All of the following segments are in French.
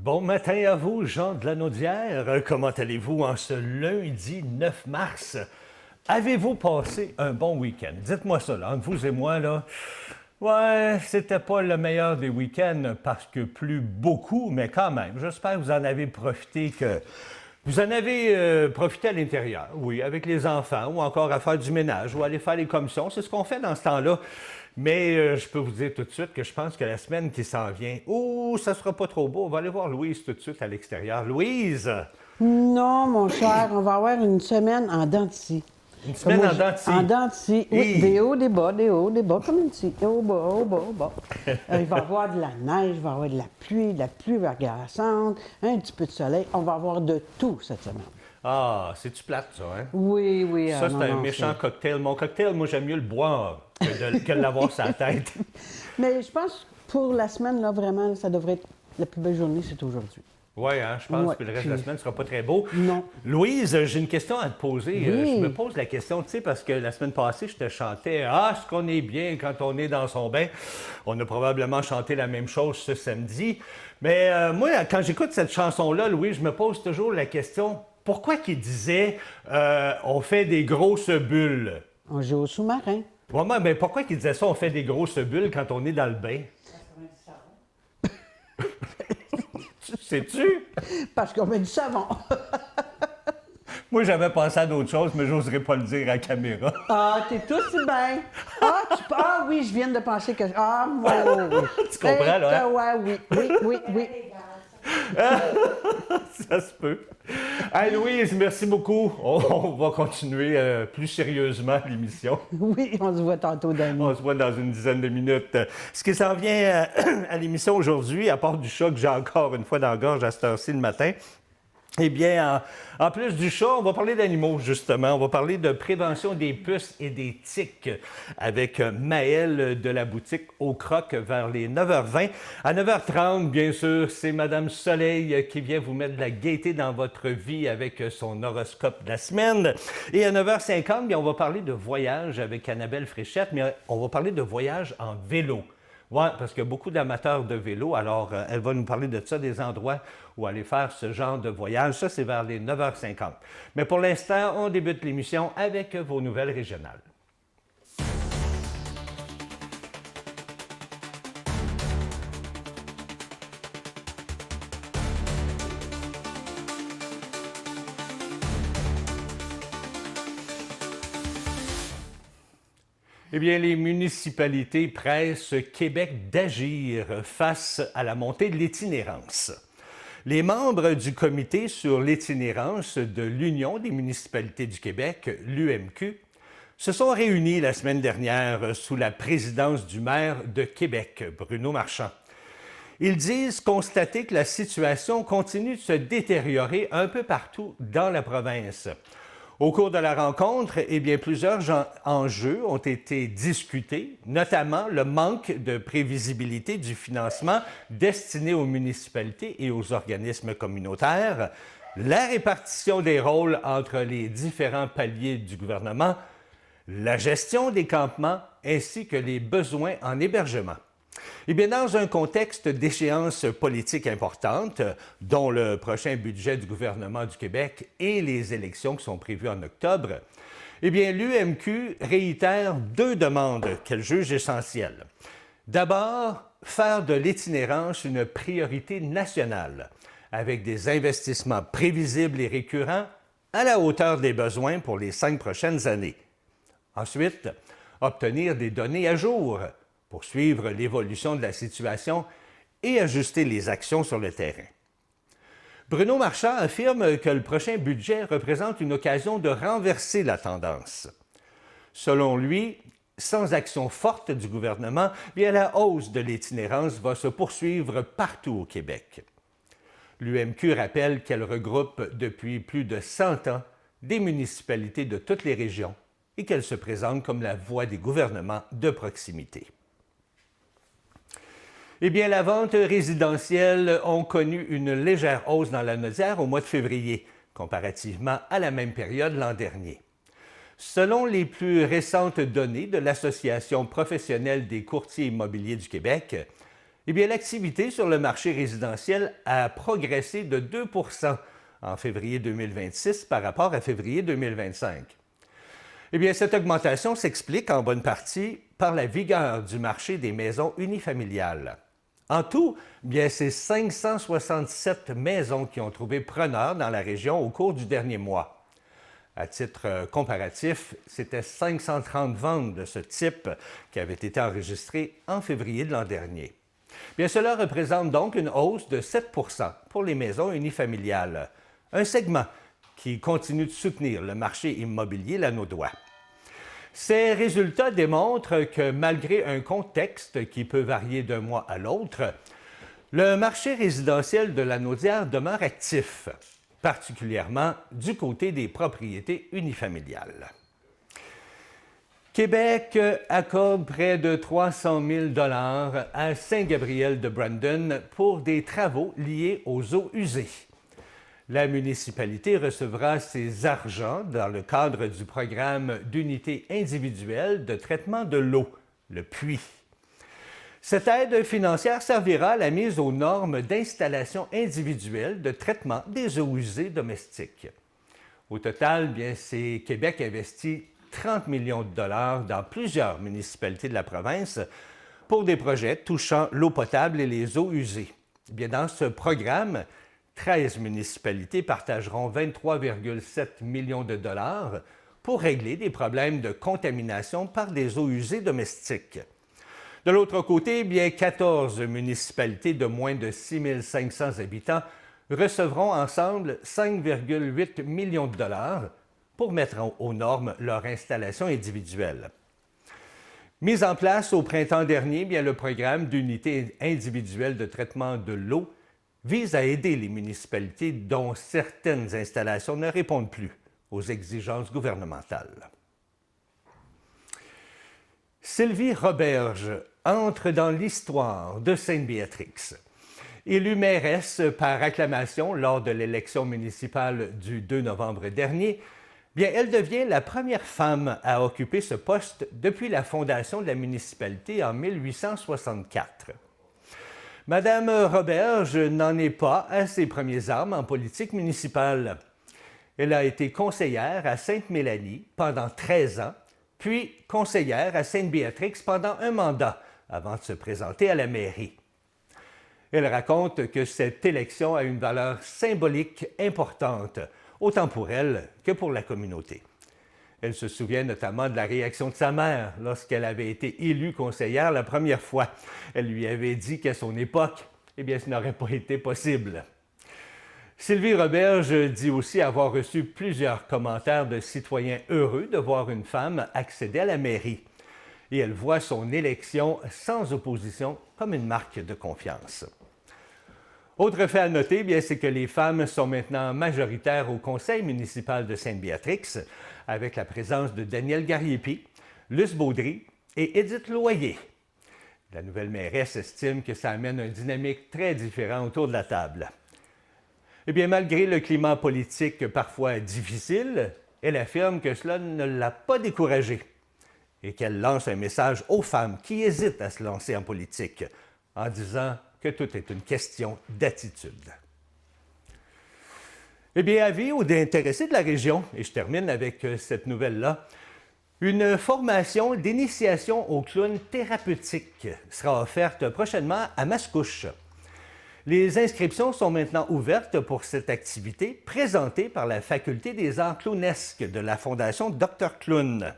Bon matin à vous, Jean de Lanaudière. Comment allez-vous en ce lundi 9 mars? Avez-vous passé un bon week-end? Dites-moi ça, là, entre vous et moi, là. Ouais, c'était pas le meilleur des week-ends parce que plus beaucoup, mais quand même, j'espère que vous en avez profité Vous en avez profité à l'intérieur, oui, avec les enfants, ou encore à faire du ménage, ou aller faire les commissions. C'est ce qu'on fait dans ce temps-là. Mais je peux vous dire tout de suite que je pense que la semaine qui s'en vient, ça sera pas trop beau. On va aller voir Louise tout de suite à l'extérieur. Louise! Non, mon cher, on va avoir une semaine en dents de scie. Une semaine en dents de scie. En dents de scie, oui. Des hauts, des bas, comme une scie. Haut, bas. Il va y avoir de la neige, il va y avoir de la pluie verglaçante, un petit peu de soleil. On va avoir de tout cette semaine. Ah, c'est-tu plate, ça, hein? Oui. Ça, c'est un méchant cocktail. Mon cocktail, moi, j'aime mieux le boire que de l'avoir sur la tête. Mais je pense que pour la semaine, là, vraiment, ça devrait être la plus belle journée, c'est aujourd'hui. Oui, hein, je pense que le reste de la semaine ne sera pas très beau. Non. Louise, j'ai une question à te poser. Oui. Je me pose la question, tu sais, parce que la semaine passée, je te chantais « Ah, est-ce qu'on est bien quand on est dans son bain? » On a probablement chanté la même chose ce samedi. Mais moi, quand j'écoute cette chanson-là, Louise, je me pose toujours la question « Pourquoi qu'il disait on fait des grosses bulles? » On joue au sous-marin. Vraiment, mais pourquoi qu'il disait ça, on fait des grosses bulles quand on est dans le bain? Sais-tu? Parce qu'on met du savon. Moi, j'avais pensé à d'autres choses, mais j'oserais pas le dire à la caméra. Ah, t'es tout si bien. Ah oui, je viens de penser que... Ah, moi, oui. Tu comprends, là? Hein? Ouais, oui. Ça se peut. Hey, Louise, merci beaucoup. On va continuer plus sérieusement l'émission. Oui, on se voit tantôt, Dani. On se voit dans une dizaine de minutes. Ce qui s'en vient à l'émission aujourd'hui, à part du chat que j'ai encore une fois dans la gorge à cette heure-ci le matin, eh bien, en plus du chat, on va parler d'animaux, justement. On va parler de prévention des puces et des tiques avec Maëlle de la boutique Au Croc vers les 9h20. À 9h30, bien sûr, c'est Madame Soleil qui vient vous mettre de la gaieté dans votre vie avec son horoscope de la semaine. Et à 9h50, bien, on va parler de voyage avec Annabelle Fréchette, mais on va parler de voyage en vélo. Oui, parce qu'il y a beaucoup d'amateurs de vélo, alors elle va nous parler de ça, des endroits où aller faire ce genre de voyage. Ça, c'est vers les 9h50. Mais pour l'instant, on débute l'émission avec vos nouvelles régionales. Eh bien, les municipalités pressent Québec d'agir face à la montée de l'itinérance. Les membres du comité sur l'itinérance de l'Union des municipalités du Québec, l'UMQ, se sont réunis la semaine dernière sous la présidence du maire de Québec, Bruno Marchand. Ils disent constater que la situation continue de se détériorer un peu partout dans la province. Au cours de la rencontre, eh bien, plusieurs enjeux ont été discutés, notamment le manque de prévisibilité du financement destiné aux municipalités et aux organismes communautaires, la répartition des rôles entre les différents paliers du gouvernement, la gestion des campements ainsi que les besoins en hébergement. Eh bien, dans un contexte d'échéances politiques importantes, dont le prochain budget du gouvernement du Québec et les élections qui sont prévues en octobre, eh bien, l'UMQ réitère deux demandes qu'elle juge essentielles. D'abord, faire de l'itinérance une priorité nationale, avec des investissements prévisibles et récurrents à la hauteur des besoins pour les 5 prochaines années. Ensuite, obtenir des données à jour pour suivre l'évolution de la situation et ajuster les actions sur le terrain. Bruno Marchand affirme que le prochain budget représente une occasion de renverser la tendance. Selon lui, sans action forte du gouvernement, bien la hausse de l'itinérance va se poursuivre partout au Québec. L'UMQ rappelle qu'elle regroupe depuis plus de 100 ans des municipalités de toutes les régions et qu'elle se présente comme la voix des gouvernements de proximité. Eh bien, la vente résidentielle a connu une légère hausse dans la Lanaudière au mois de février, comparativement à la même période l'an dernier. Selon les plus récentes données de l'Association professionnelle des courtiers immobiliers du Québec, Eh bien, l'activité sur le marché résidentiel a progressé de 2 en février 2026 par rapport à février 2025. Eh bien, cette augmentation s'explique en bonne partie par la vigueur du marché des maisons unifamiliales. En tout, bien, c'est 567 maisons qui ont trouvé preneur dans la région au cours du dernier mois. À titre comparatif, c'était 530 ventes de ce type qui avaient été enregistrées en février de l'an dernier. Bien, cela représente donc une hausse de 7 pour les maisons unifamiliales, un segment qui continue de soutenir le marché immobilier lanaudois. Ces résultats démontrent que malgré un contexte qui peut varier d'un mois à l'autre, le marché résidentiel de Lanaudière demeure actif, particulièrement du côté des propriétés unifamiliales. Québec accorde près de 300 000 $ à Saint-Gabriel-de-Brandon pour des travaux liés aux eaux usées. La municipalité recevra ces argents dans le cadre du programme d'unité individuelle de traitement de l'eau, le PUI. Cette aide financière servira à la mise aux normes d'installation individuelle de traitement des eaux usées domestiques. Au total, bien, c'est Québec investit 30 millions de dollars dans plusieurs municipalités de la province pour des projets touchant l'eau potable et les eaux usées. Bien, dans ce programme, 13 municipalités partageront 23,7 millions de dollars pour régler des problèmes de contamination par des eaux usées domestiques. De l'autre côté, bien 14 municipalités de moins de 6 500 habitants recevront ensemble 5,8 millions de dollars pour mettre aux normes leur installation individuelle. Mis en place au printemps dernier, bien, le programme d'unité individuelle de traitement de l'eau vise à aider les municipalités dont certaines installations ne répondent plus aux exigences gouvernementales. Sylvie Roberge entre dans l'histoire de Sainte-Béatrix. Élue mairesse par acclamation lors de l'élection municipale du 2 novembre dernier, bien, elle devient la première femme à occuper ce poste depuis la fondation de la municipalité en 1864. Madame Roberge n'en est pas à ses premiers armes en politique municipale. Elle a été conseillère à Sainte-Mélanie pendant 13 ans, puis conseillère à Sainte-Béatrix pendant un mandat avant de se présenter à la mairie. Elle raconte que cette élection a une valeur symbolique importante, autant pour elle que pour la communauté. Elle se souvient notamment de la réaction de sa mère lorsqu'elle avait été élue conseillère la première fois. Elle lui avait dit qu'à son époque, eh bien, ce n'aurait pas été possible. Sylvie Roberge dit aussi avoir reçu plusieurs commentaires de citoyens heureux de voir une femme accéder à la mairie. Et elle voit son élection sans opposition comme une marque de confiance. Autre fait à noter, bien, c'est que les femmes sont maintenant majoritaires au conseil municipal de Sainte-Béatrix, avec la présence de Danielle Gariepi, Luce Baudry et Édith Loyer. La nouvelle mairesse estime que ça amène une dynamique très différente autour de la table. Eh bien, malgré le climat politique parfois difficile, elle affirme que cela ne l'a pas découragée et qu'elle lance un message aux femmes qui hésitent à se lancer en politique en disant que tout est une question d'attitude. Eh bien, avis aux intéressés de la région, et je termine avec cette nouvelle-là, une formation d'initiation au clown thérapeutique sera offerte prochainement à Mascouche. Les inscriptions sont maintenant ouvertes pour cette activité présentée par la Faculté des arts clownesques de la Fondation Dr Clown.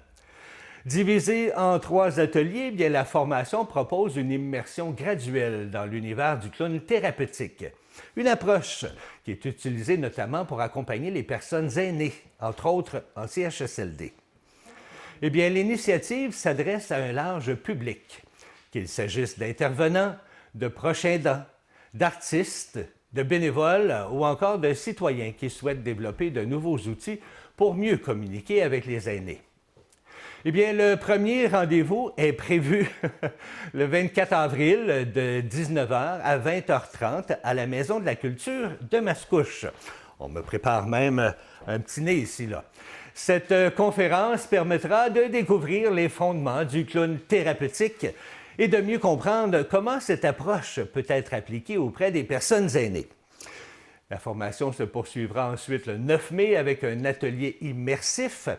Divisée en 3 ateliers, bien, la formation propose une immersion graduelle dans l'univers du clown thérapeutique. Une approche qui est utilisée notamment pour accompagner les personnes aînées, entre autres en CHSLD. Eh bien, l'initiative s'adresse à un large public, qu'il s'agisse d'intervenants, de proches aidants, d'artistes, de bénévoles ou encore de citoyens qui souhaitent développer de nouveaux outils pour mieux communiquer avec les aînés. Eh bien, le premier rendez-vous est prévu le 24 avril de 19h à 20h30 à la Maison de la Culture de Mascouche. On me prépare même un petit nez ici, là. Cette conférence permettra de découvrir les fondements du clown thérapeutique et de mieux comprendre comment cette approche peut être appliquée auprès des personnes aînées. La formation se poursuivra ensuite le 9 mai avec un atelier immersif,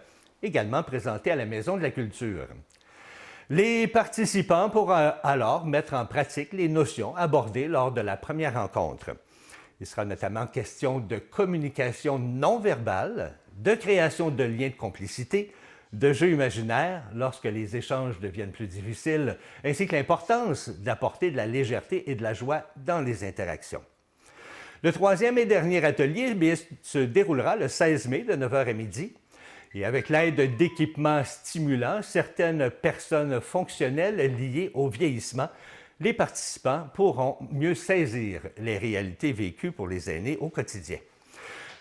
également présenté à la Maison de la Culture. Les participants pourront alors mettre en pratique les notions abordées lors de la première rencontre. Il sera notamment question de communication non verbale, de création de liens de complicité, de jeux imaginaires lorsque les échanges deviennent plus difficiles, ainsi que l'importance d'apporter de la légèreté et de la joie dans les interactions. Le troisième et dernier atelier se déroulera le 16 mai de 9h à midi. Et avec l'aide d'équipements stimulants, certaines personnes fonctionnelles liées au vieillissement, les participants pourront mieux saisir les réalités vécues pour les aînés au quotidien.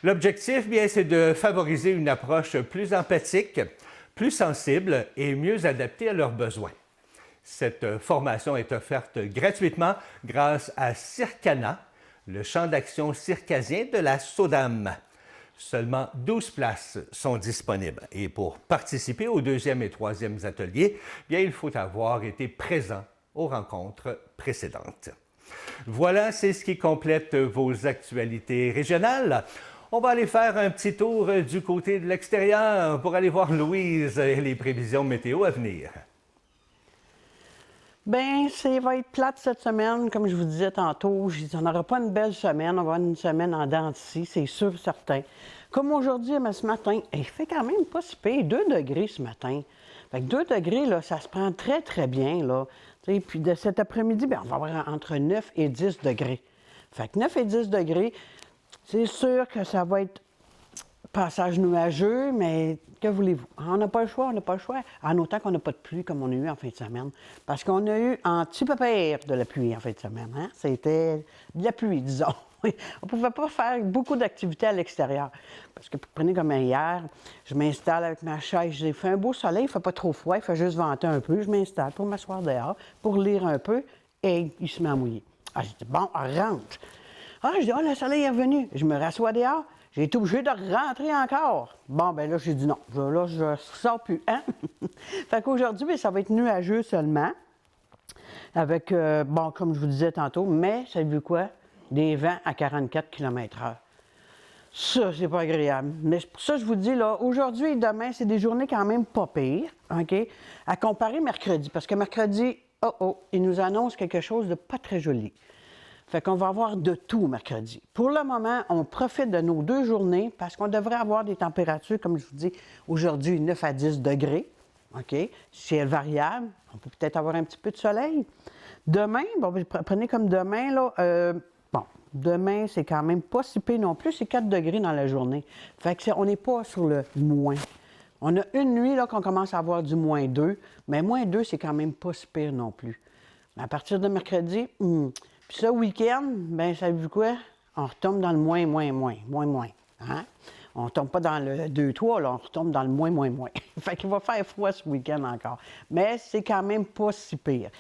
L'objectif, c'est de favoriser une approche plus empathique, plus sensible et mieux adaptée à leurs besoins. Cette formation est offerte gratuitement grâce à Circana, le champ d'action circasien de la SODAM. Seulement 12 places sont disponibles. Et pour participer aux deuxième et troisième ateliers, il faut avoir été présent aux rencontres précédentes. Voilà, c'est ce qui complète vos actualités régionales. On va aller faire un petit tour du côté de l'extérieur pour aller voir Louise et les prévisions météo à venir. Bien, ça va être plate cette semaine, comme je vous disais tantôt. On n'aura pas une belle semaine, on va avoir une semaine en dents de scie, c'est sûr, certain. Comme aujourd'hui, mais ce matin, il fait quand même pas si pire, 2 degrés ce matin. Fait que 2 degrés, là, ça se prend très, très bien, là. T'sais, puis de cet après-midi, bien, on va avoir entre 9 et 10 degrés. Fait que 9 et 10 degrés, c'est sûr que ça va être passage nuageux, mais que voulez-vous? On n'a pas le choix, on n'a pas le choix. En autant qu'on n'a pas de pluie comme on a eu en fin de semaine. Parce qu'on a eu un petit peu pire de la pluie en fin de semaine. Hein? C'était de la pluie, disons. On ne pouvait pas faire beaucoup d'activités à l'extérieur. Parce que, prenez comme hier, je m'installe avec ma chaise. J'ai fait un beau soleil, il ne fait pas trop froid, il fait juste venter un peu. Je m'installe pour m'asseoir dehors, pour lire un peu, et il se met à mouiller. Ah, j'ai dit, bon, rentre. Ah, je dis, oh, le soleil est revenu. Je me rassois dehors. J'ai été obligé de rentrer encore. Bon, ben là, j'ai dit non. Là, je ne sors plus. Hein? Fait qu'aujourd'hui, bien, ça va être nuageux seulement. Avec, bon, comme je vous disais tantôt, mais, savez-vous quoi? Des vents à 44 km/h. Ça, c'est pas agréable. Mais pour ça, je vous dis, là, aujourd'hui et demain, c'est des journées quand même pas pires, OK? À comparer mercredi. Parce que mercredi, il nous annonce quelque chose de pas très joli. Fait qu'on va avoir de tout mercredi. Pour le moment, on profite de nos 2 journées parce qu'on devrait avoir des températures, comme je vous dis, aujourd'hui, 9 à 10 degrés. OK? Ciel variable. On peut peut-être avoir un petit peu de soleil. Demain, bon, prenez comme demain, là, demain, c'est quand même pas si pire non plus. C'est 4 degrés dans la journée. Fait que on n'est pas sur le moins. On a une nuit, là, qu'on commence à avoir du -2. Mais -2, c'est quand même pas si pire non plus. Mais à partir de mercredi, puis ce week-end, bien, savez-vous quoi? On retombe dans le moins. Hein? On ne tombe pas dans le 2-3, là, on retombe dans le moins. Fait qu'il va faire froid ce week-end encore. Mais c'est quand même pas si pire.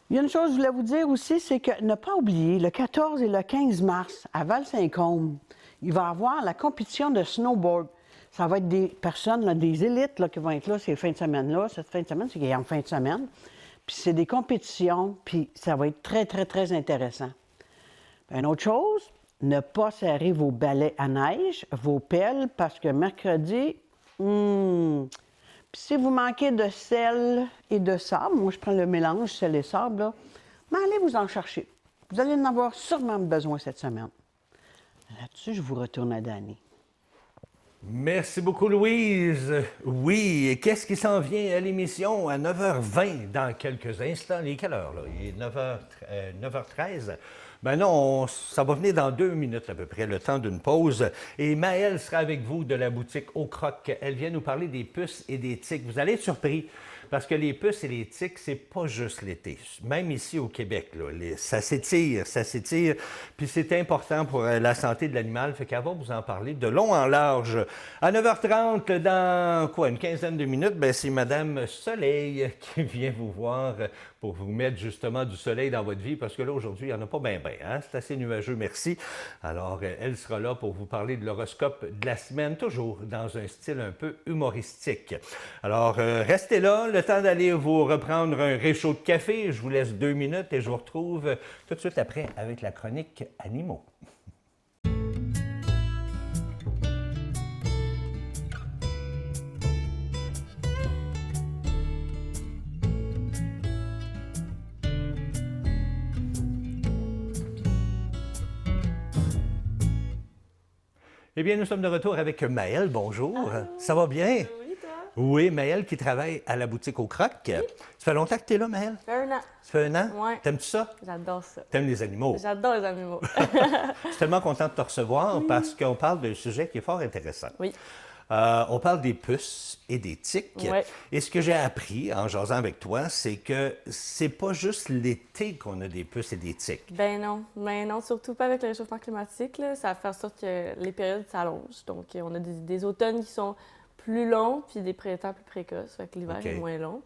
Il y a une chose que je voulais vous dire aussi, c'est que ne pas oublier, le 14 et le 15 mars, à Val-Saint-Côme, il va y avoir la compétition de snowboard. Ça va être des personnes, là, des élites là, qui vont être là ces fins de semaine-là. Cette fin de semaine, c'est qu'il y a en fin de semaine. Puis c'est des compétitions, puis ça va être très, très, très intéressant. Une autre chose, ne pas serrer vos balais à neige, vos pelles, parce que mercredi, puis si vous manquez de sel et de sable, moi je prends le mélange sel et sable, là, mais allez vous en chercher. Vous allez en avoir sûrement besoin cette semaine. Là-dessus, je vous retourne à Dany. Merci beaucoup, Louise. Oui, et qu'est-ce qui s'en vient à l'émission à 9h20 dans quelques instants? Il est quelle heure, là? Il est 9h13. Ben non, ça va venir dans 2 minutes à peu près, le temps d'une pause. Et Maëlle sera avec vous de la boutique Au Croc. Elle vient nous parler des puces et des tiques. Vous allez être surpris. Parce que les puces et les tiques, c'est pas juste l'été. Même ici au Québec, là, ça s'étire. Puis c'est important pour la santé de l'animal. Fait qu'elle va vous en parler de long en large. À 9h30, dans une quinzaine de minutes, ben c'est Madame Soleil qui vient vous voir pour pour vous mettre justement du soleil dans votre vie, parce que là, aujourd'hui, il n'y en a pas bien, hein? C'est assez nuageux, merci. Alors, elle sera là pour vous parler de l'horoscope de la semaine, toujours dans un style un peu humoristique. Alors, restez là, le temps d'aller vous reprendre un réchaud de café. Je vous laisse 2 minutes et je vous retrouve tout de suite après avec la chronique Animaux. Eh bien, nous sommes de retour avec Maëlle. Bonjour. Allô. Ça va bien? Oui, toi? Oui, Maëlle qui travaille à la boutique au Croc. Ça fait longtemps que tu es là, Maëlle? Ça fait 1 an. Ça fait 1 an? Ouais. T'aimes-tu ça? J'adore ça. T'aimes les animaux? J'adore les animaux. Je suis tellement content de te recevoir parce qu'on parle d'un sujet qui est fort intéressant. Oui. On parle des puces et des tiques. Ouais. Et ce que j'ai appris en jasant avec toi, c'est que c'est pas juste l'été qu'on a des puces et des tiques. Ben non, surtout pas avec le réchauffement climatique. Là. Ça fait en sorte que les périodes s'allongent. Donc, on a des automnes qui sont plus longs, puis des printemps plus précoces. Fait que l'hiver OK. est moins long.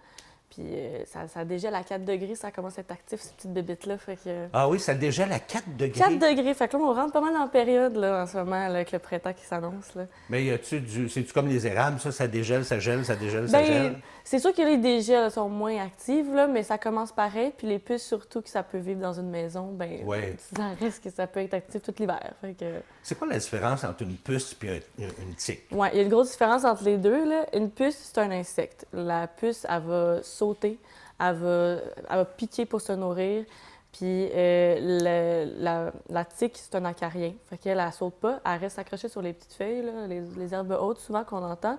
Puis ça dégèle à 4 degrés, ça commence à être actif, ces petites bébites-là. Fait que... Ah oui, ça dégèle à 4 degrés. 4 degrés, fait que là, on rentre pas mal dans la période là, en ce moment, là, avec le printemps qui s'annonce. Là. Mais y a-tu c'est-tu comme les érables, ça dégèle, ça gèle, ça dégèle, ça gèle? C'est sûr que les dégels sont moins actives, là, mais ça commence pareil. Puis les puces, surtout que ça peut vivre dans une maison, ben Ouais. ça reste que ça peut être actif tout l'hiver. Fait que... C'est quoi la différence entre une puce et une tique? Ouais, il y a une grosse différence entre les deux. Là. Une puce, c'est un insecte. La puce, elle va sauter, elle va piquer pour se nourrir. Puis la tique, c'est un acarien. Fait qu'elle, elle saute pas, elle reste accrochée sur les petites feuilles, là, les herbes hautes souvent qu'on entend.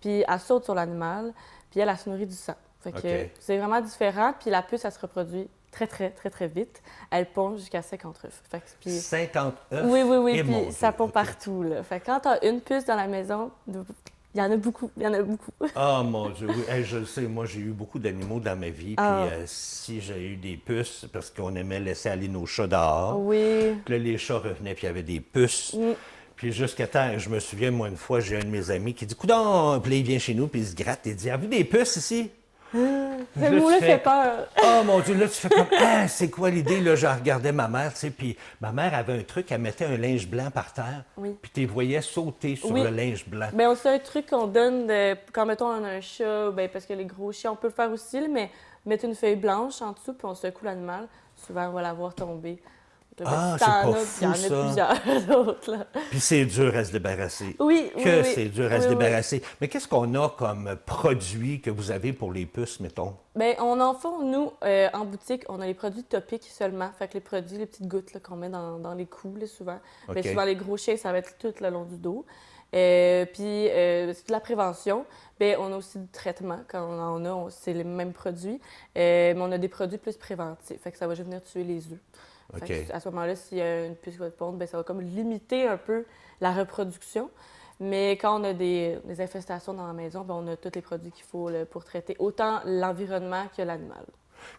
Puis elle saute sur l'animal, puis elle se nourrit du sang. Fait que OK. c'est vraiment différent. Puis la puce, elle se reproduit très vite. Elle pond jusqu'à 50 œufs. Fait que, puis... 50 œufs? Oui, Et mon puis ça Dieu, pond OK. partout. Là. Fait que quand tu as une puce dans la maison, il y en a beaucoup. Ah, mon Dieu, oui. Hey, je le sais, moi, j'ai eu beaucoup d'animaux dans ma vie. Ah. Puis si j'ai eu des puces, parce qu'on aimait laisser aller nos chats dehors. Oui. Puis là, les chats revenaient, puis il y avait des puces. Puis jusqu'à temps, je me souviens, moi, une fois, j'ai un de mes amis qui dit « Coudon! » Puis là, il vient chez nous, puis il se gratte, et il dit « Avez-vous des puces ici? » Ce Là, mot-là tu fais, fait peur. Oh mon Dieu, là, tu fais comme, ah, c'est quoi l'idée? Là, je regardais ma mère, tu sais, puis ma mère avait un truc, elle mettait un linge blanc par terre, Oui. puis tu les voyais sauter sur Oui. le linge blanc. Bien, c'est un truc qu'on donne quand, mettons, on a un chat, ben, parce que les gros chiens, on peut le faire aussi, là, mais mettre une feuille blanche en dessous, puis on secoue l'animal. Souvent, on va la voir tomber. Ah, Si t'en c'est pas as, fou, il y en ça. a plusieurs d'autres, là. Puis c'est dur à se débarrasser. Oui, Que oui. c'est dur à se Oui, oui. débarrasser. Mais qu'est-ce qu'on a comme produit que vous avez pour les puces, mettons? Bien, on en fait, nous, en boutique, on a les produits topiques seulement. Fait que les produits, les petites gouttes là, qu'on met dans les coups, là, souvent. Mais OK. souvent, les gros chiens, ça va être tout le long du dos. Puis, c'est de la prévention. Bien, on a aussi du traitement. Quand on en a, c'est les mêmes produits. Mais on a des produits plus préventifs. Fait que ça va juste venir tuer les œufs. Fait OK. que, à ce moment-là, s'il y a une puce qui va te pondre, bien, ça va comme limiter un peu la reproduction. Mais quand on a des infestations dans la maison, bien, on a tous les produits qu'il faut là, pour traiter autant l'environnement que l'animal.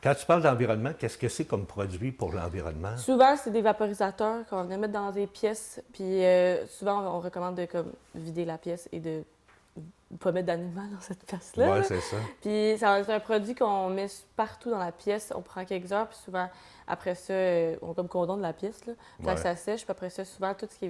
Quand tu parles d'environnement, qu'est-ce que c'est comme produit pour l'environnement? Souvent, c'est des vaporisateurs qu'on vient mettre dans des pièces. Puis souvent, on recommande de comme, vider la pièce et de ne pas mettre d'animal dans cette pièce-là. Oui, là. c'est ça. Puis c'est un produit qu'on met partout dans la pièce. On prend quelques heures, puis souvent, après ça, on comme condamne la pièce. Là. Puis Ouais. que ça sèche, puis après ça, souvent, tout ce qui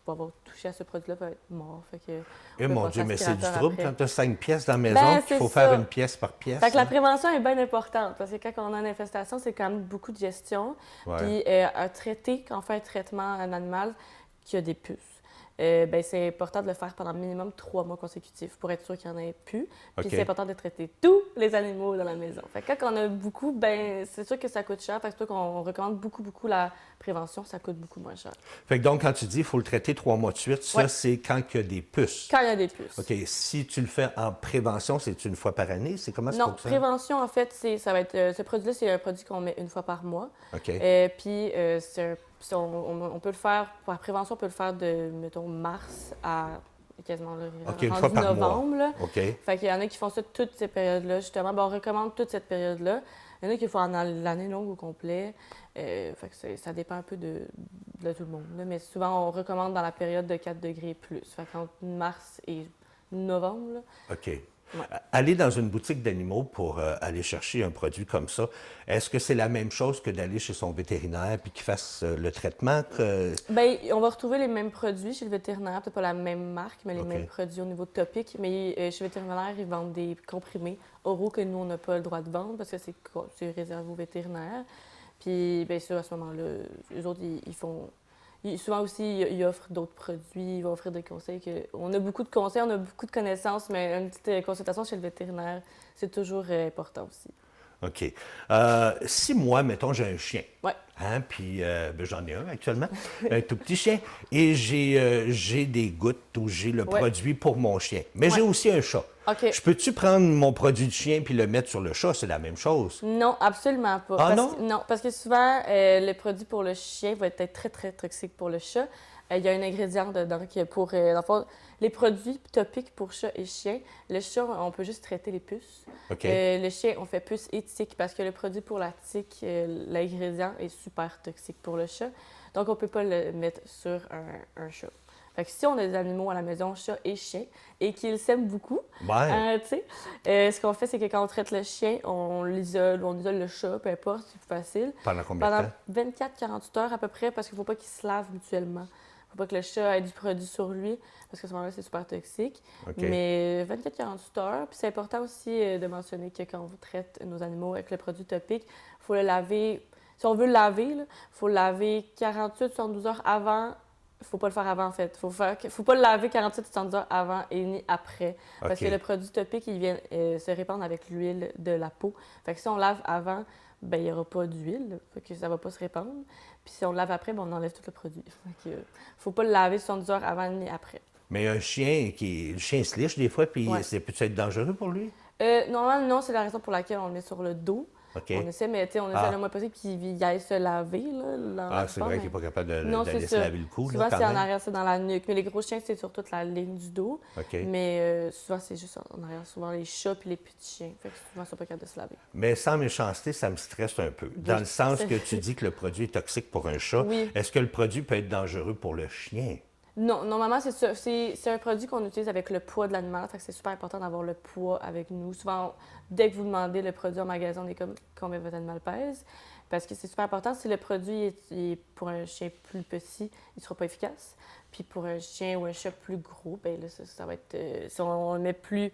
va avoir touché à ce produit-là va être mort. Fait que, Eh on peut mon passer Dieu, mais c'est du aspirateur trouble après. quand tu as 5 pièces dans la maison, Ben, qu'il faut c'est faire ça. une pièce par pièce. Fait que la hein? prévention est bien importante parce que quand on a une infestation, c'est quand même beaucoup de gestion. Ouais. Puis un traité, quand on fait un traitement à un animal qui a des puces, ben, c'est important de le faire pendant minimum 3 mois consécutifs pour être sûr qu'il n'y en ait plus. Puis OK. c'est important de traiter tous les animaux dans la maison. Fait que quand on a beaucoup, ben c'est sûr que ça coûte cher. Fait que c'est pour ça qu'on recommande beaucoup la prévention, ça coûte beaucoup moins cher. Fait que donc, quand tu dis qu'il faut le traiter 3 mois de suite, ça, Ouais. c'est quand il y a des puces. Quand il y a des puces. OK. Si tu le fais en prévention, c'est une fois par année? C'est comment ça Non, fonctionne? prévention, en fait, ça va être ce produit-là, c'est un produit qu'on met 1 fois par mois. OK. Puis, on peut le faire, pour la prévention, on peut le faire de, mettons, mars à quasiment là, OK, une rendu fois par novembre. Là. OK. Fait qu'il y en a qui font ça toutes ces périodes-là, justement. Ben, on recommande toute cette période-là. Il y en a qui font l'année longue au complet. Fait que ça dépend un peu de tout le monde. Là. Mais souvent, on recommande dans la période de 4 degrés plus. Fait qu'entre mars et novembre. Là. OK. Aller dans une boutique d'animaux pour aller chercher un produit comme ça, est-ce que c'est la même chose que d'aller chez son vétérinaire puis qu'il fasse le traitement? Bien, on va retrouver les mêmes produits chez le vétérinaire, peut-être pas la même marque, mais les OK. mêmes produits au niveau topique. Mais chez le vétérinaire, ils vendent des comprimés oraux que nous, on n'a pas le droit de vendre parce que c'est réservé aux vétérinaires. Puis, bien sûr, à ce moment-là, eux autres, ils font. Souvent aussi, ils offrent d'autres produits, ils vont offrir des conseils. On a beaucoup de conseils, on a beaucoup de connaissances, mais une petite consultation chez le vétérinaire, c'est toujours important aussi. OK. Si moi, mettons, j'ai un chien, Ouais. hein, puis ben, j'en ai un actuellement, un tout petit chien, et j'ai des gouttes ou j'ai le Ouais. produit pour mon chien, mais j'ai Ouais. aussi un chat. OK. Je peux-tu prendre mon produit de chien puis le mettre sur le chat? C'est la même chose. Non, absolument pas. Ah, Parce non? non, parce que souvent, le produit pour le chien va être très, très toxique pour le chat. Il y a un ingrédient dedans qui est pour... dans le fond, les produits topiques pour chat et chien, le chat, on peut juste traiter les puces. OK. Le chien, on fait puce et tique parce que le produit pour la tique, l'ingrédient est super toxique pour le chat. Donc, on ne peut pas le mettre sur un chat. Fait que si on a des animaux à la maison, chat et chien, et qu'ils s'aiment beaucoup, Ouais. tu sais, ce qu'on fait, c'est que quand on traite le chien, on isole le chat, peu importe, c'est plus facile. Pendant combien de Pendant temps? 24-48 heures à peu près, parce qu'il ne faut pas qu'ils se lavent mutuellement. Il ne faut pas que le chat ait du produit sur lui, parce qu'à ce moment-là, c'est super toxique. OK. Mais 24-48 heures. Puis c'est important aussi de mentionner que quand on traite nos animaux avec le produit topique, il faut le laver. Si on veut le laver, il faut le laver 48-72 heures avant. Il ne faut pas le faire avant, en fait. Il ne faut pas le laver 48-72 heures avant et ni après. Parce OK. que le produit topique, il vient se répandre avec l'huile de la peau. Fait que si on lave avant, ben il n'y aura pas d'huile, fait que ça ne va pas se répandre. Puis si on le lave après, ben on enlève tout le produit. Fait que, faut pas le laver 72 heures avant ni après. Mais un chien le chien se liche des fois, puis Ouais. c'est peut être dangereux pour lui? Normalement, non, c'est la raison pour laquelle on le met sur le dos. OK. On essaie, mais on essaie le moins possible qu'il aille se laver. Là, Ah, c'est vrai qu'il n'est pas capable Non, d'aller c'est se ça. laver le cou, Souvent, là, quand c'est en même. arrière, c'est dans la nuque. Mais les gros chiens, c'est sur toute la ligne du dos. OK. Mais souvent, c'est juste en arrière. Souvent, les chats puis les petits chiens. Fait que souvent, ils sont pas capables de se laver. Mais sans méchanceté, ça me stresse un peu. Dans Oui. le sens que tu dis que le produit est toxique pour un chat, Oui. est-ce que le produit peut être dangereux pour le chien? Non, normalement, c'est ça. C'est un produit qu'on utilise avec le poids de l'animal. Fait que c'est super important d'avoir le poids avec nous. Souvent, dès que vous demandez le produit en magasin, on est comme combien votre animal pèse. Parce que c'est super important. Si le produit est pour un chien plus petit, il ne sera pas efficace. Puis pour un chien ou un chat plus gros, ben là, ça va être. Si on le met plus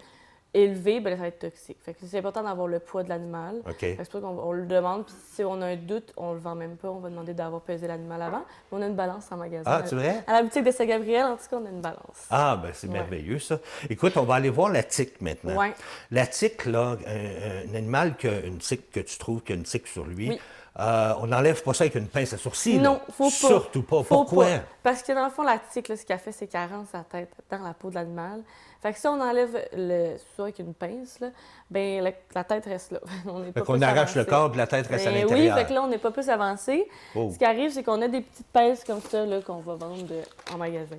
élevé, ben là, ça va être toxique. Fait que c'est important d'avoir le poids de l'animal. OK. Fait que c'est pour ça qu'on le demande. Puis si on a un doute, on le vend même pas. On va demander d'avoir pesé l'animal avant. Mais on a une balance en magasin. Ah, tu vrai? À la boutique de Saint-Gabriel, en tout cas, on a une balance. Ah, ben c'est Ouais. merveilleux, ça. Écoute, on va aller voir la tique maintenant. Ouais. La tique, là, un animal qui a une tique, que tu trouves qu'il y a une tique sur lui, Oui. on n'enlève pas ça avec une pince à sourcils. là. Non, faut pas. Surtout pas. Faut Pourquoi? pas. Parce que dans le fond, la tique, là, ce qu'elle fait, c'est qu'elle rentre sa tête dans la peau de l'animal. Fait que si on enlève soit avec une pince, là, ben la tête reste là. On n'est Fait pas qu'on plus arrache le avancé. corps, puis la tête reste à Ben l'intérieur. oui, fait que là, on n'est pas plus avancé. Oh. Ce qui arrive, c'est qu'on a des petites pinces comme ça là, qu'on va vendre en magasin.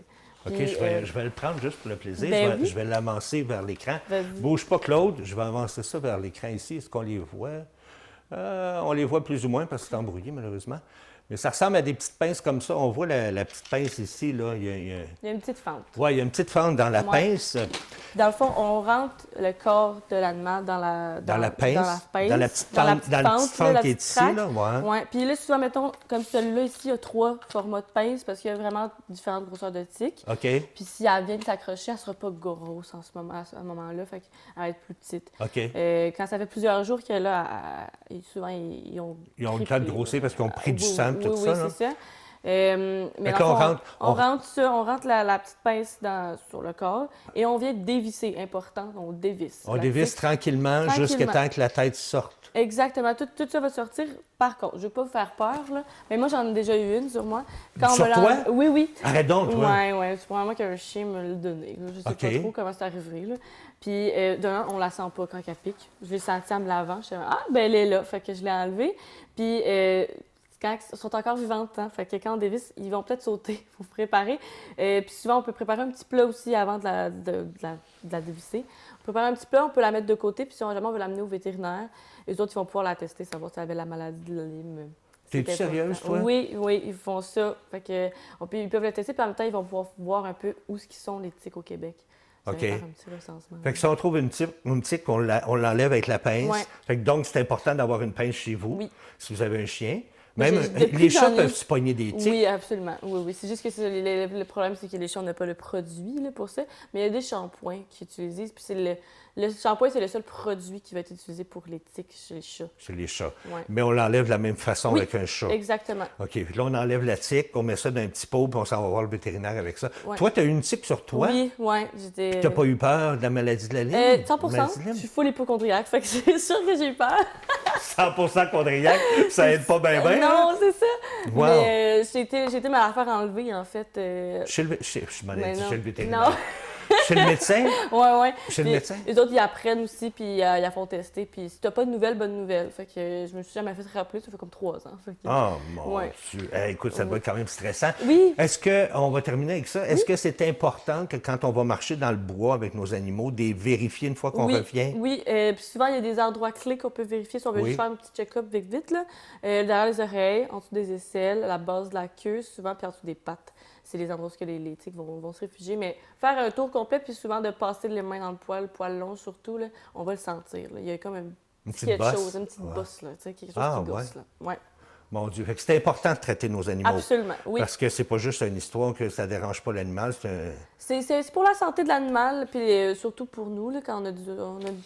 OK, Puis, je vais le prendre juste pour le plaisir. ben oui. Je vais l'avancer vers l'écran. Vas-y. Bouge pas, Claude. Je vais avancer ça vers l'écran ici. Est-ce qu'on les voit? On les voit plus ou moins parce que c'est embrouillé, malheureusement. Mais ça ressemble à des petites pinces comme ça. On voit la petite pince ici. Là. Il y a une petite fente. Ouais, il y a une petite fente dans la Ouais. pince. Dans le fond, on rentre le corps de l'animal dans la pince. Dans la petite dans la fente, dans la petite là, fente la qui est petite ici. traque. Là, ouais. Ouais. Puis là, souvent, mettons, comme celui-là ici, il y a 3 formats de pince parce qu'il y a vraiment différentes grosseurs de tiques. OK, Puis si elle vient de s'accrocher, elle sera pas grosse à ce moment-là. Fait qu'elle va être plus petite. OK. Quand ça fait plusieurs jours qu'elle est là, souvent, ils ont... Ils ont le pris temps de plus- grossir parce qu'ils ont pris du Oui, sang, oui, tout oui, ça. là. c'est ça. Mais Fait dans que le là, fond, on on rentre la petite pince sur le corps et on vient dévisser, important, on dévisse. On la dévisse tique. tranquillement jusqu'à temps que la tête sorte. Exactement, tout ça va sortir. Par contre, je ne vais pas vous faire peur, là, mais moi, j'en ai déjà eu une sur moi. Sur on me toi? l'a- Oui, oui. Arrête donc, toi. Oui, c'est probablement qu'un chien me l'a donné. Là. Je sais OK. pas trop comment c'est arrivé. Là. Puis, d'un, on la sent pas quand elle pique. Je l'ai sentie en me lavant. Je suis ah, ben elle est là. Fait que je l'ai enlevée. Puis, quand ils sont encore vivantes, hein, fait que quand on dévisse, ils vont peut-être sauter. Il faut préparer. Puis souvent, on peut préparer un petit plat aussi avant de la dévisser. On peut préparer un petit plat, on peut la mettre de côté. Puis si jamais on veut l'amener au vétérinaire, les autres, ils vont pouvoir la tester, savoir si elle avait la maladie de Lyme. T'es-tu C'est important. sérieuse, toi? Oui, ils font ça. Fait que, ils peuvent le tester, puis en même temps, ils vont pouvoir voir un peu où ce qu'ils sont les tiques au Québec. Je OK. vais faire un petit recensement. Fait que si on trouve une tique, on l'enlève avec la pince. Ouais. Fait que donc, c'est important d'avoir une pince chez vous, Oui. si vous avez un chien. Mais Même depuis les que chats j'en ai- peuvent se pogner des tiques. Oui, absolument. Oui, oui. C'est juste que le problème, c'est que les chats n'ont pas le produit là, pour ça. Mais il y a des shampoings qu'ils utilisent. Puis le shampoing, c'est le seul produit qui va être utilisé pour les tiques chez les chats. Chez les chats. Ouais. Mais on l'enlève de la même façon Oui, avec un chat. Exactement. OK. Puis là, on enlève la tique, on met ça dans un petit pot, puis on s'en va voir le vétérinaire avec ça. Ouais. Toi, tu as eu une tique sur toi? Oui, oui. Tu n'as pas eu peur de la maladie de la Lyme? 100 Maladie de Je Lyme? suis full hypochondriaque, fait que c'est sûr que j'ai peur. 100% chondriaque, ça aide pas bien, bien. Non, c'est ça. Wow. Mais j'ai été me la faire enlever, en fait. Je m'en ai Mais dit, non. chez le vétérinaire. Non. Chez le médecin? Ouais, ouais. Chez le Puis médecin? Les autres, ils apprennent aussi, puis ils la font tester. Puis si t'as pas de nouvelles, bonne nouvelle. Fait que je me suis jamais fait rappeler, ça fait comme 3 ans. Fait que- Oh mon Ouais. Dieu. Écoute, ça doit être quand même stressant. Oui. Est-ce que, on va terminer avec ça, est-ce que c'est important que quand on va marcher dans le bois avec nos animaux, de les vérifier une fois qu'on Oui, revient? oui. Puis souvent, il y a des endroits clés qu'on peut vérifier si on veut Oui. juste faire un petit check-up vite, vite. Là. Derrière les oreilles, en dessous des aisselles, à la base de la queue, souvent, puis en dessous des pattes. C'est les endroits où les tiques vont se réfugier. Mais faire un tour complet, puis souvent de passer les mains dans le poil long surtout, là, on va le sentir. Là. Il y a comme un petite quelque bosse? chose, une petite Ouais. bosse, là, tu sais, quelque chose Ah, qui gosse. Là. Ouais. Mon Dieu. Fait que c'est important de traiter nos animaux. Absolument, oui. Parce que c'est pas juste une histoire que ça dérange pas l'animal, c'est un... C'est pour la santé de l'animal, puis surtout pour nous, là, quand on a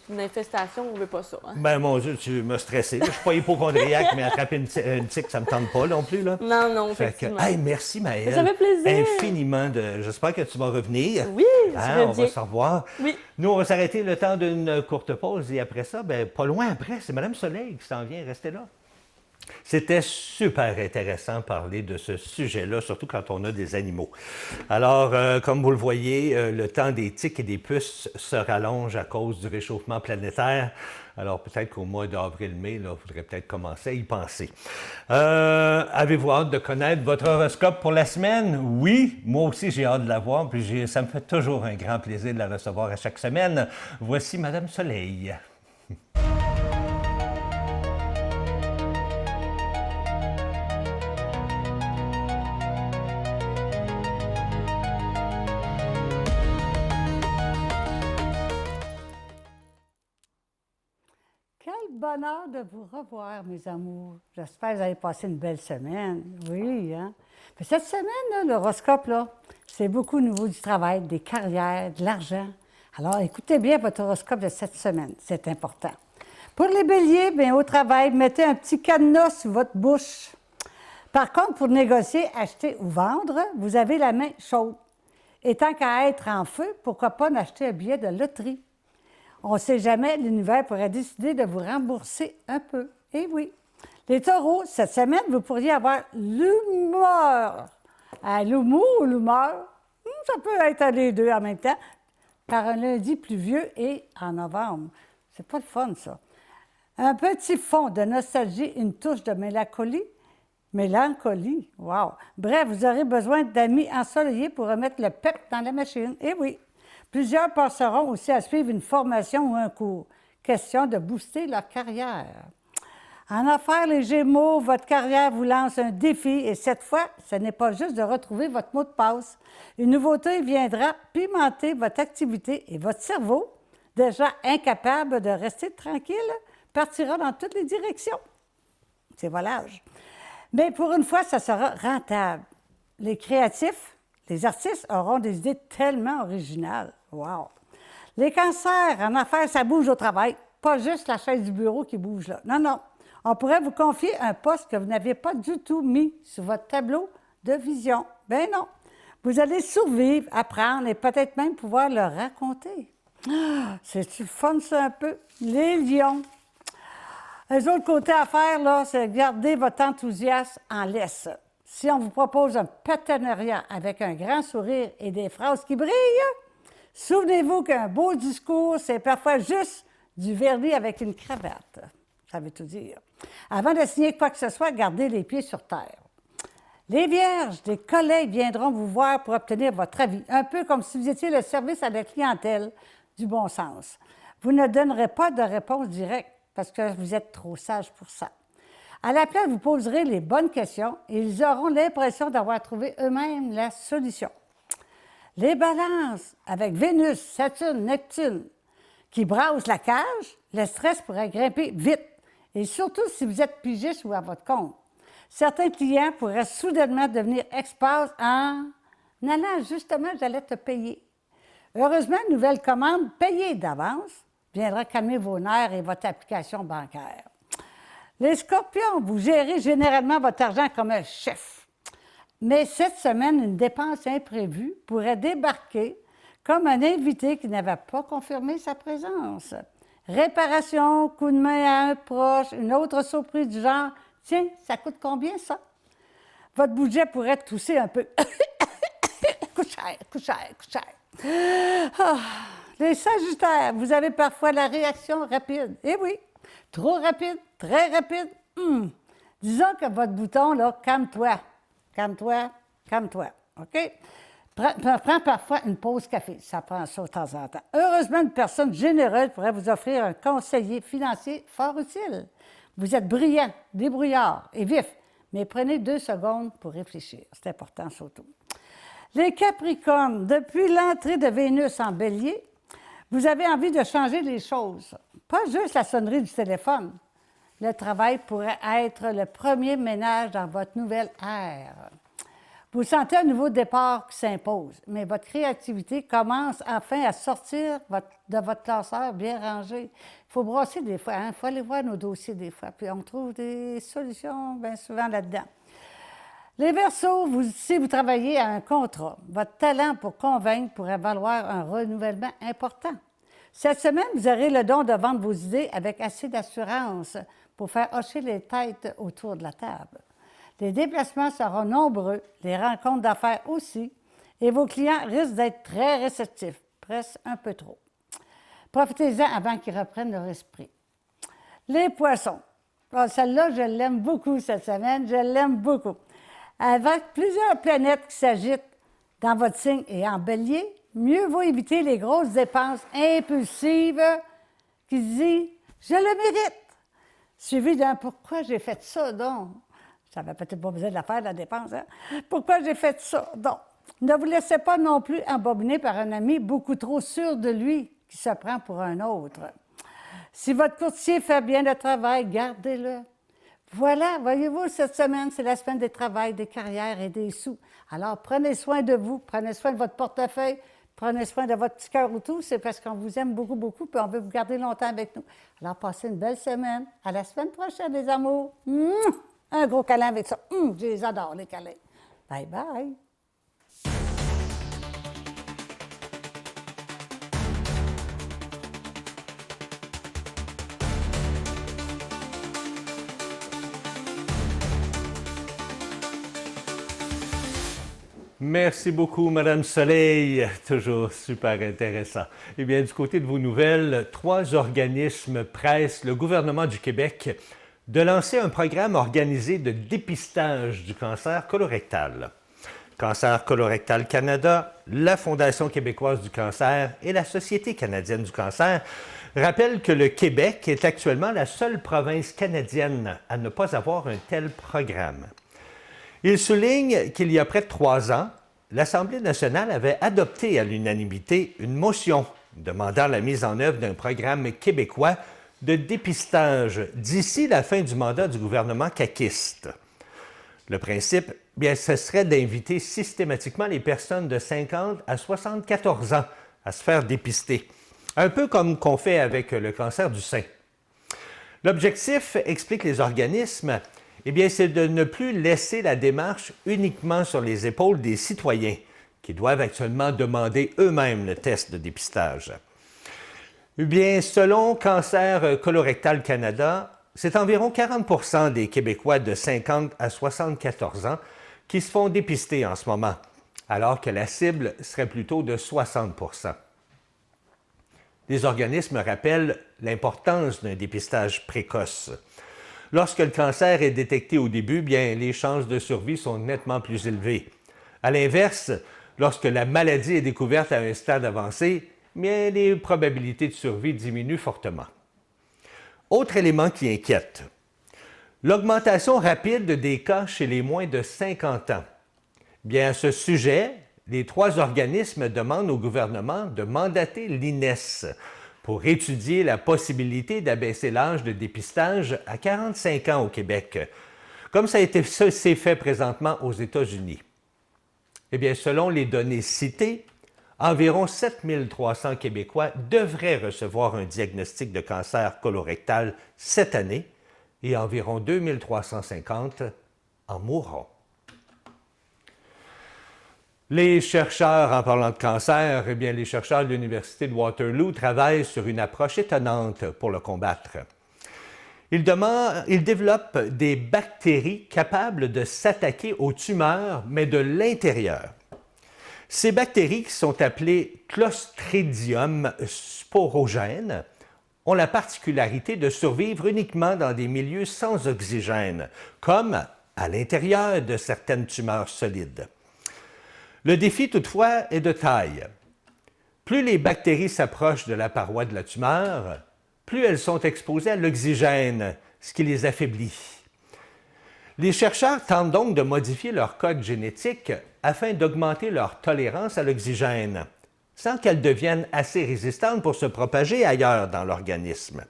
une infestation, on veut pas ça. Hein? Ben, mon Dieu, tu m'as stressé. Je suis pas hypochondriaque, mais attraper une tique, ça me tente pas non plus, là. Non, non, Fait que, effectivement. hey, merci, Maëlle. Ça fait plaisir. Infiniment j'espère que tu vas revenir. Oui, je Hein, on va reviens. se revoir. Oui. Nous, on va s'arrêter le temps d'une courte pause et après ça, ben, pas loin après, c'est Mme Soleil qui s'en vient. Restez là. C'était super intéressant de parler de ce sujet-là, surtout quand on a des animaux. Alors, comme vous le voyez, le temps des tiques et des puces se rallonge à cause du réchauffement planétaire. Alors, peut-être qu'au mois d'avril-mai, il faudrait peut-être commencer à y penser. Avez-vous hâte de connaître votre horoscope pour la semaine? Oui, moi aussi, j'ai hâte de la voir, puis ça me fait toujours un grand plaisir de la recevoir à chaque semaine. Voici Mme Soleil. Quel bonheur de vous revoir, mes amours. J'espère que vous avez passé une belle semaine. Oui, hein? Mais cette semaine, là, l'horoscope, là, c'est beaucoup au niveau du travail, des carrières, de l'argent. Alors, écoutez bien votre horoscope de cette semaine. C'est important. Pour les béliers, bien, au travail, mettez un petit cadenas sur votre bouche. Par contre, pour négocier, acheter ou vendre, vous avez la main chaude. Et tant qu'à être en feu, pourquoi pas n'acheter un billet de loterie? On ne sait jamais, l'univers pourrait décider de vous rembourser un peu. Eh oui. Les taureaux, cette semaine, vous pourriez avoir l'humeur. L'humour ou l'humeur, ça peut être les deux en même temps, par un lundi pluvieux et en novembre. C'est pas le fun, ça. Un petit fond de nostalgie, une touche de mélancolie. Mélancolie, wow! Bref, vous aurez besoin d'amis ensoleillés pour remettre le pep dans la machine. Eh oui! Plusieurs passeront aussi à suivre une formation ou un cours. Question de booster leur carrière. En affaires, les Gémeaux, votre carrière vous lance un défi et cette fois, ce n'est pas juste de retrouver votre mot de passe. Une nouveauté viendra pimenter votre activité et votre cerveau, déjà incapable de rester tranquille, partira dans toutes les directions. C'est volage. Mais pour une fois, ça sera rentable. Les créatifs, les artistes auront des idées tellement originales. Wow! Les cancers, en affaires, ça bouge au travail. Pas juste la chaise du bureau qui bouge là. Non, non. On pourrait vous confier un poste que vous n'aviez pas du tout mis sur votre tableau de vision. Ben non. Vous allez survivre, apprendre et peut-être même pouvoir le raconter. Ah, c'est-tu le fun, ça, un peu? Les lions. Les autres côtés à faire, là, c'est garder votre enthousiasme en laisse. Si on vous propose un partenariat avec un grand sourire et des phrases qui brillent, souvenez-vous qu'un beau discours, c'est parfois juste du vernis avec une cravate. Ça veut tout dire. Avant de signer quoi que ce soit, gardez les pieds sur terre. Les vierges, des collègues viendront vous voir pour obtenir votre avis, un peu comme si vous étiez le service à la clientèle du bon sens. Vous ne donnerez pas de réponse directe parce que vous êtes trop sage pour ça. À la place, vous poserez les bonnes questions et ils auront l'impression d'avoir trouvé eux-mêmes la solution. Les balances avec Vénus, Saturne, Neptune qui brassent la cage, le stress pourrait grimper vite. Et surtout si vous êtes pigiste ou à votre compte. Certains clients pourraient soudainement devenir experts en allant justement, j'allais te payer. Heureusement, une nouvelle commande payée d'avance viendra calmer vos nerfs et votre application bancaire. Les scorpions, vous gérez généralement votre argent comme un chef. Mais cette semaine, une dépense imprévue pourrait débarquer comme un invité qui n'avait pas confirmé sa présence. Réparation, coup de main à un proche, une autre surprise du genre « Tiens, ça coûte combien ça? » Votre budget pourrait tousser un peu. Coûte cher, coûte cher, coûte cher. Ah. Les Sagittaires, vous avez parfois la réaction rapide. Eh oui, trop rapide, très rapide. Disons que votre bouton, là, calme-toi, calme-toi, calme-toi. OK? Prends parfois une pause café. Ça prend ça de temps en temps. Heureusement, une personne généreuse pourrait vous offrir un conseiller financier fort utile. Vous êtes brillant, débrouillard et vif, mais prenez 2 secondes pour réfléchir. C'est important surtout. Les Capricornes, depuis l'entrée de Vénus en Bélier, vous avez envie de changer les choses. Pas juste la sonnerie du téléphone. Le travail pourrait être le premier ménage dans votre nouvelle ère. Vous sentez un nouveau départ qui s'impose, mais votre créativité commence enfin à sortir de votre classeur bien rangé. Il faut brasser des fois, il faut aller voir nos dossiers des fois, puis on trouve des solutions bien souvent là-dedans. Les Verseaux, si vous travaillez à un contrat, votre talent pour convaincre pourrait valoir un renouvellement important. Cette semaine, vous aurez le don de vendre vos idées avec assez d'assurance pour faire hocher les têtes autour de la table. Les déplacements seront nombreux, les rencontres d'affaires aussi, et vos clients risquent d'être très réceptifs, presque un peu trop. Profitez-en avant qu'ils reprennent leur esprit. Les Poissons. Oh, celle-là, je l'aime beaucoup cette semaine, je l'aime beaucoup. Avec plusieurs planètes qui s'agitent dans votre signe et en Bélier, mieux vaut éviter les grosses dépenses impulsives qui disent « je le mérite », suivi d'un « pourquoi j'ai fait ça donc ». Ça n'avait peut-être pas besoin de la faire, la dépense. Hein? Pourquoi j'ai fait ça donc? Ne vous laissez pas non plus embobiner par un ami beaucoup trop sûr de lui qui se prend pour un autre. Si votre courtier fait bien le travail, gardez-le. Voilà, voyez-vous, cette semaine, c'est la semaine des travails, des carrières et des sous. Alors, prenez soin de vous, prenez soin de votre portefeuille, prenez soin de votre petit cœur ou tout. C'est parce qu'on vous aime beaucoup, beaucoup, puis on veut vous garder longtemps avec nous. Alors, passez une belle semaine. À la semaine prochaine, les amours. Un gros câlin avec ça. Je les adore, les câlins. Bye bye. Merci beaucoup, Madame Soleil. Toujours super intéressant. Eh bien, du côté de vos nouvelles, 3 organismes pressent le gouvernement du Québec de lancer un programme organisé de dépistage du cancer colorectal. Cancer colorectal Canada, la Fondation québécoise du cancer et la Société canadienne du cancer rappellent que le Québec est actuellement la seule province canadienne à ne pas avoir un tel programme. Il souligne qu'il y a près de 3 ans, l'Assemblée nationale avait adopté à l'unanimité une motion demandant la mise en œuvre d'un programme québécois de dépistage d'ici la fin du mandat du gouvernement caquiste. Le principe, bien, ce serait d'inviter systématiquement les personnes de 50 à 74 ans à se faire dépister, un peu comme qu'on fait avec le cancer du sein. L'objectif, expliquent les organismes, eh bien, c'est de ne plus laisser la démarche uniquement sur les épaules des citoyens qui doivent actuellement demander eux-mêmes le test de dépistage. Eh bien, selon Cancer colorectal Canada, c'est environ 40 des Québécois de 50 à 74 ans qui se font dépister en ce moment, alors que la cible serait plutôt de 60 Les organismes rappellent l'importance d'un dépistage précoce. Lorsque le cancer est détecté au début, bien, les chances de survie sont nettement plus élevées. À l'inverse, lorsque la maladie est découverte à un stade avancé, bien, les probabilités de survie diminuent fortement. Autre élément qui inquiète, l'augmentation rapide des cas chez les moins de 50 ans. Bien, à ce sujet, les 3 organismes demandent au gouvernement de mandater l'INES pour étudier la possibilité d'abaisser l'âge de dépistage à 45 ans au Québec, comme c'est fait présentement aux États-Unis. Eh bien, selon les données citées, environ 7 300 Québécois devraient recevoir un diagnostic de cancer colorectal cette année et environ 2 350 en mourront. Les chercheurs, en parlant de cancer, eh bien, les chercheurs de l'Université de Waterloo travaillent sur une approche étonnante pour le combattre. Ils développent des bactéries capables de s'attaquer aux tumeurs, mais de l'intérieur. Ces bactéries, qui sont appelées Clostridium sporogènes, ont la particularité de survivre uniquement dans des milieux sans oxygène, comme à l'intérieur de certaines tumeurs solides. Le défi, toutefois, est de taille. Plus les bactéries s'approchent de la paroi de la tumeur, plus elles sont exposées à l'oxygène, ce qui les affaiblit. Les chercheurs tentent donc de modifier leur code génétique afin d'augmenter leur tolérance à l'oxygène, sans qu'elles deviennent assez résistantes pour se propager ailleurs dans l'organisme.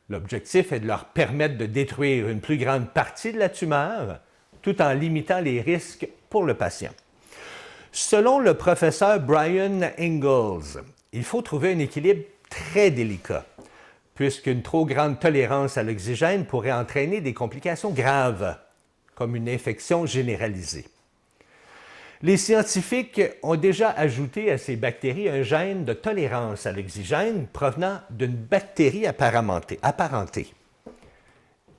L'objectif est de leur permettre de détruire une plus grande partie de la tumeur, tout en limitant les risques pour le patient. Selon le professeur Brian Ingalls, il faut trouver un équilibre très délicat, puisqu'une trop grande tolérance à l'oxygène pourrait entraîner des complications graves, comme une infection généralisée. Les scientifiques ont déjà ajouté à ces bactéries un gène de tolérance à l'oxygène provenant d'une bactérie apparentée.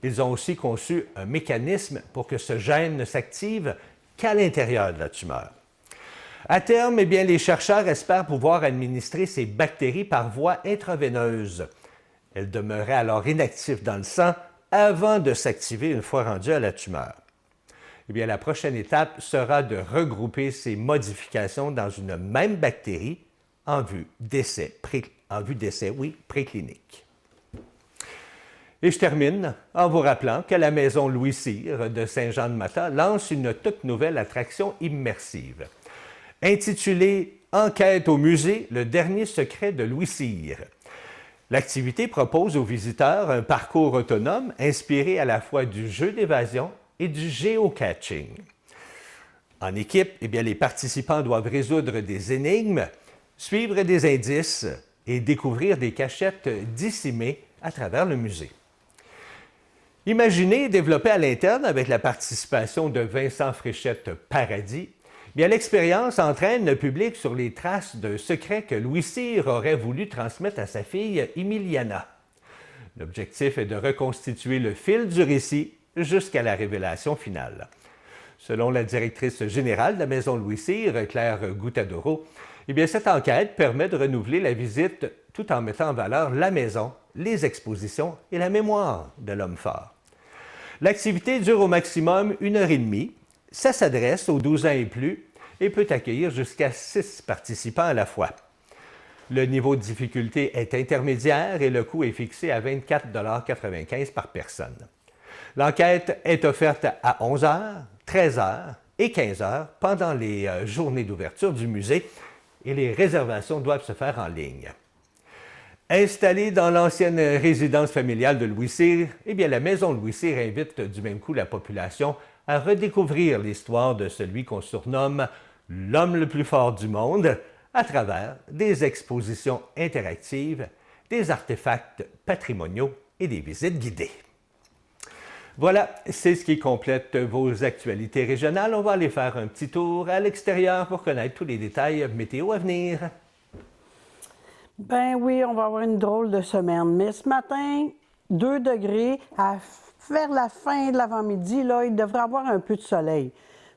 Ils ont aussi conçu un mécanisme pour que ce gène ne s'active qu'à l'intérieur de la tumeur. À terme, eh bien, les chercheurs espèrent pouvoir administrer ces bactéries par voie intraveineuse. Elles demeuraient alors inactives dans le sang avant de s'activer une fois rendues à la tumeur. Eh bien, la prochaine étape sera de regrouper ces modifications dans une même bactérie en vue d'essais précliniques. Et je termine en vous rappelant que la Maison Louis Cyr de Saint-Jean-de-Matha lance une toute nouvelle attraction immersive. Intitulée « Enquête au musée, le dernier secret de Louis Cyr ». L'activité propose aux visiteurs un parcours autonome inspiré à la fois du jeu d'évasion et du géocaching. En équipe, eh bien, les participants doivent résoudre des énigmes, suivre des indices et découvrir des cachettes dissémées à travers le musée. Imaginé et développé à l'interne avec la participation de Vincent Fréchette Paradis, bien, l'expérience entraîne le public sur les traces d'un secret que Louis Cyr aurait voulu transmettre à sa fille Emiliana. L'objectif est de reconstituer le fil du récit jusqu'à la révélation finale. Selon la directrice générale de la Maison Louis Cyr, Claire Goutadoro, eh bien, cette enquête permet de renouveler la visite tout en mettant en valeur la maison, les expositions et la mémoire de l'homme fort. L'activité dure au maximum 1h30. Ça s'adresse aux 12 ans et plus et peut accueillir jusqu'à 6 participants à la fois. Le niveau de difficulté est intermédiaire et le coût est fixé à 24,95 $ par personne. L'enquête est offerte à 11h, 13h et 15h pendant les journées d'ouverture du musée et les réservations doivent se faire en ligne. Installée dans l'ancienne résidence familiale de Louis Cyr, eh bien, la Maison Louis Cyr invite du même coup la population à redécouvrir l'histoire de celui qu'on surnomme l'homme le plus fort du monde à travers des expositions interactives, des artefacts patrimoniaux et des visites guidées. Voilà, c'est ce qui complète vos actualités régionales. On va aller faire un petit tour à l'extérieur pour connaître tous les détails météo à venir. Ben oui, on va avoir une drôle de semaine. Mais ce matin, 2 degrés, vers la fin de l'avant-midi, là, il devrait avoir un peu de soleil.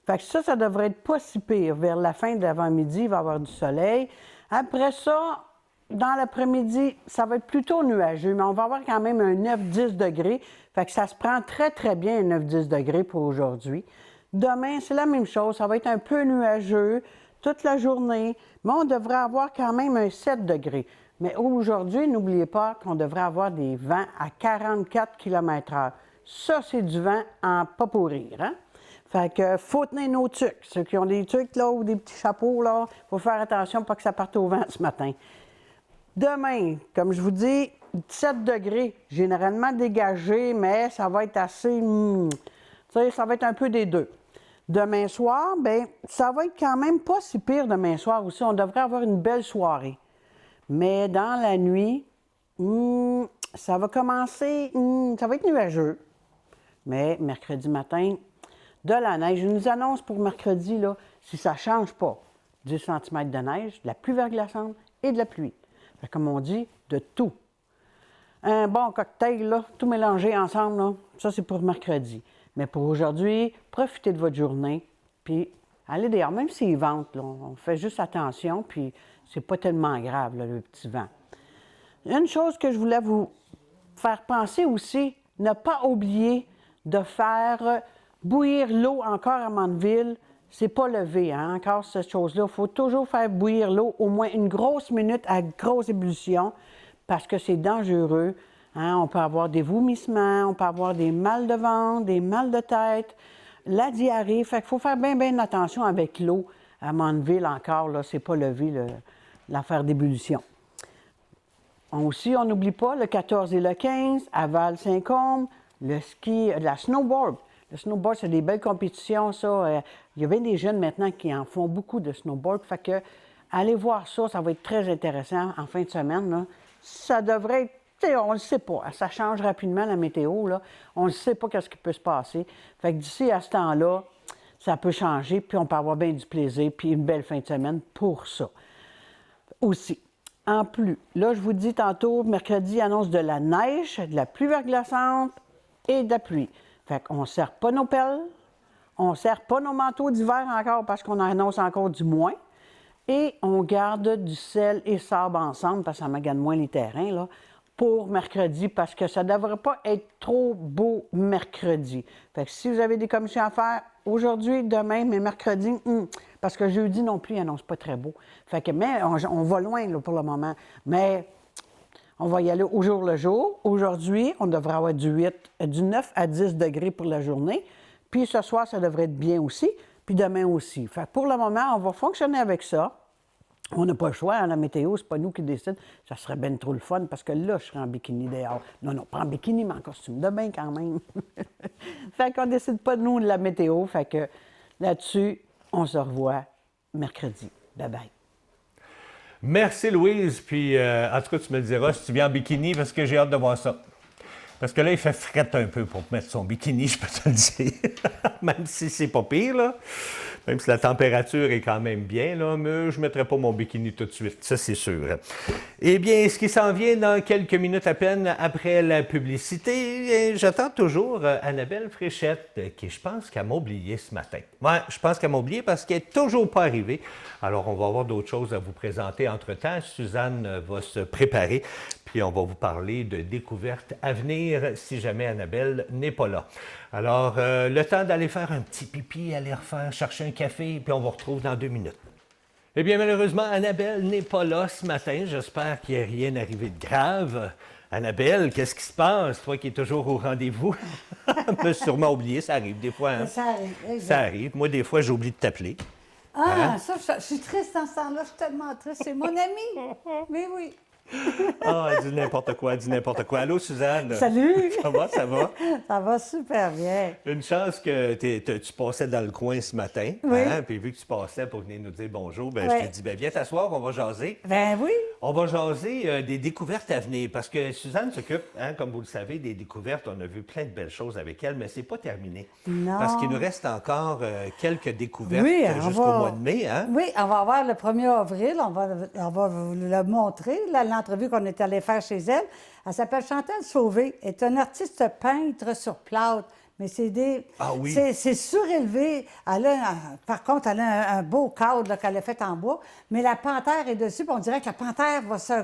Fait que ça devrait être pas si pire. Vers la fin de l'avant-midi, il va y avoir du soleil. Après ça, dans l'après-midi, ça va être plutôt nuageux, mais on va avoir quand même un 9-10 degrés. Fait que ça se prend très, très bien un 9-10 degrés pour aujourd'hui. Demain, c'est la même chose. Ça va être un peu nuageux toute la journée, mais on devrait avoir quand même un 7 degrés. Mais aujourd'hui, n'oubliez pas qu'on devrait avoir des vents à 44 km/h. Ça, c'est du vent en pas pour rire, hein? Fait que faut tenir nos tucs. Ceux qui ont des tucs là, ou des petits chapeaux, là, faut faire attention pour que ça parte au vent ce matin. Demain, comme je vous dis, 17 degrés, généralement dégagé, mais ça va être assez... tu sais, ça va être un peu des deux. Demain soir, bien, ça va être quand même pas si pire demain soir aussi. On devrait avoir une belle soirée. Mais dans la nuit, ça va commencer... ça va être nuageux. Mais mercredi matin, de la neige. Je nous annonce pour mercredi, là, si ça ne change pas, 10 cm de neige, de la pluie verglaçante et de la pluie. Fait, comme on dit, de tout. Un bon cocktail, là, tout mélangé ensemble, là, ça c'est pour mercredi. Mais pour aujourd'hui, profitez de votre journée, puis allez dehors, même s'il vente, là, on fait juste attention, puis c'est pas tellement grave, là, le petit vent. Une chose que je voulais vous faire penser aussi, ne pas oublier de faire bouillir l'eau encore à Mandeville. C'est pas levé, hein, encore cette chose-là. Il faut toujours faire bouillir l'eau au moins une grosse minute à grosse ébullition parce que c'est dangereux. Hein, on peut avoir des vomissements, on peut avoir des mal de ventre, des mal de tête, la diarrhée. Fait qu'il faut faire bien attention avec l'eau à Mandeville encore. Là, c'est pas levé l'affaire d'ébullition. Aussi, on n'oublie pas le 14 et le 15 à Val-Saint-Côme, le ski, la snowboard. Le snowboard, c'est des belles compétitions, ça. Il y a bien des jeunes maintenant qui en font beaucoup de snowboard. Fait que, allez voir ça, ça va être très intéressant en fin de semaine. Là. Ça devrait être, on ne le sait pas. Ça change rapidement, la météo. Là. On ne sait pas qu'est-ce qui peut se passer. Fait que d'ici à ce temps-là, ça peut changer, puis on peut avoir bien du plaisir, puis une belle fin de semaine pour ça. Aussi. En plus, là, je vous dis tantôt, mercredi, annonce de la neige, de la pluie verglaçante et de la pluie. Fait qu'on ne serre pas nos pelles, on ne serre pas nos manteaux d'hiver encore parce qu'on en annonce encore du moins. Et on garde du sel et sable ensemble parce que ça magane moins les terrains, là, pour mercredi parce que ça ne devrait pas être trop beau mercredi. Fait que si vous avez des commissions à faire aujourd'hui, demain, mais mercredi, parce que jeudi non plus, il n'annonce pas très beau. Fait que, mais on va loin là, pour le moment. Mais on va y aller au jour le jour. Aujourd'hui, on devrait avoir du 9 à 10 degrés pour la journée. Puis ce soir, ça devrait être bien aussi. Puis demain aussi. Fait que pour le moment, on va fonctionner avec ça. On n'a pas le choix, hein, la météo, c'est pas nous qui décident. Ça serait bien trop le fun parce que là, je serais en bikini dehors. Non, pas en bikini, mais en costume de bain quand même. Fait qu'on décide pas de nous de la météo. Fait que là-dessus, on se revoit mercredi. Bye-bye. Merci, Louise. Puis, en tout cas, tu me le diras si tu viens en bikini parce que j'ai hâte de voir ça. Parce que là, il fait frette un peu pour mettre son bikini, je peux te le dire. Même si c'est pas pire, là. Même si la température est quand même bien, là, mais je ne mettrai pas mon bikini tout de suite, ça c'est sûr. Eh bien, ce qui s'en vient dans quelques minutes à peine après la publicité, j'attends toujours Annabelle Fréchette, qui je pense qu'elle m'a oublié ce matin. Ouais, je pense qu'elle m'a oublié parce qu'elle n'est toujours pas arrivée. Alors, on va avoir d'autres choses à vous présenter entre-temps. Suzanne va se préparer, puis on va vous parler de découvertes à venir si jamais Annabelle n'est pas là. Alors, le temps d'aller faire un petit pipi, aller chercher un café, puis on vous retrouve dans 2 minutes. Eh bien, malheureusement, Annabelle n'est pas là ce matin. J'espère qu'il n'y a rien arrivé de grave. Annabelle, qu'est-ce qui se passe? Toi qui es toujours au rendez-vous. Je me suis sûrement oublié, ça arrive des fois. Hein? Ça arrive, exact. Ça arrive. Moi, des fois, j'oublie de t'appeler. Ah, ça, je suis triste dans ce temps-là. Je suis tellement triste. C'est mon ami. Mais oui. Ah, dis n'importe quoi, dis n'importe quoi. Allô, Suzanne? Salut! Ça va, ça va? Ça va super bien. Une chance que tu passais dans le coin ce matin. Oui. Hein? Puis vu que tu passais pour venir nous dire bonjour, ben, Oui. je t'ai dit, ben, viens t'asseoir, on va jaser. Ben oui. On va jaser des découvertes à venir parce que Suzanne s'occupe, hein, comme vous le savez, des découvertes. On a vu plein de belles choses avec elle, mais c'est pas terminé. Non. Parce qu'il nous reste encore quelques découvertes Oui, jusqu'au mois de mai. Hein? Oui, on va avoir le 1er avril. On va vous le montrer, là, l'entrevue qu'on est allé faire chez elle. Elle s'appelle Chantal Sauvé. Elle est une artiste peintre sur plâtre. Mais c'est des. Ah oui. C'est surélevé. Par contre, elle a un beau cadre là, qu'elle a fait en bois. Mais la panthère est dessus. Puis on dirait que la panthère va se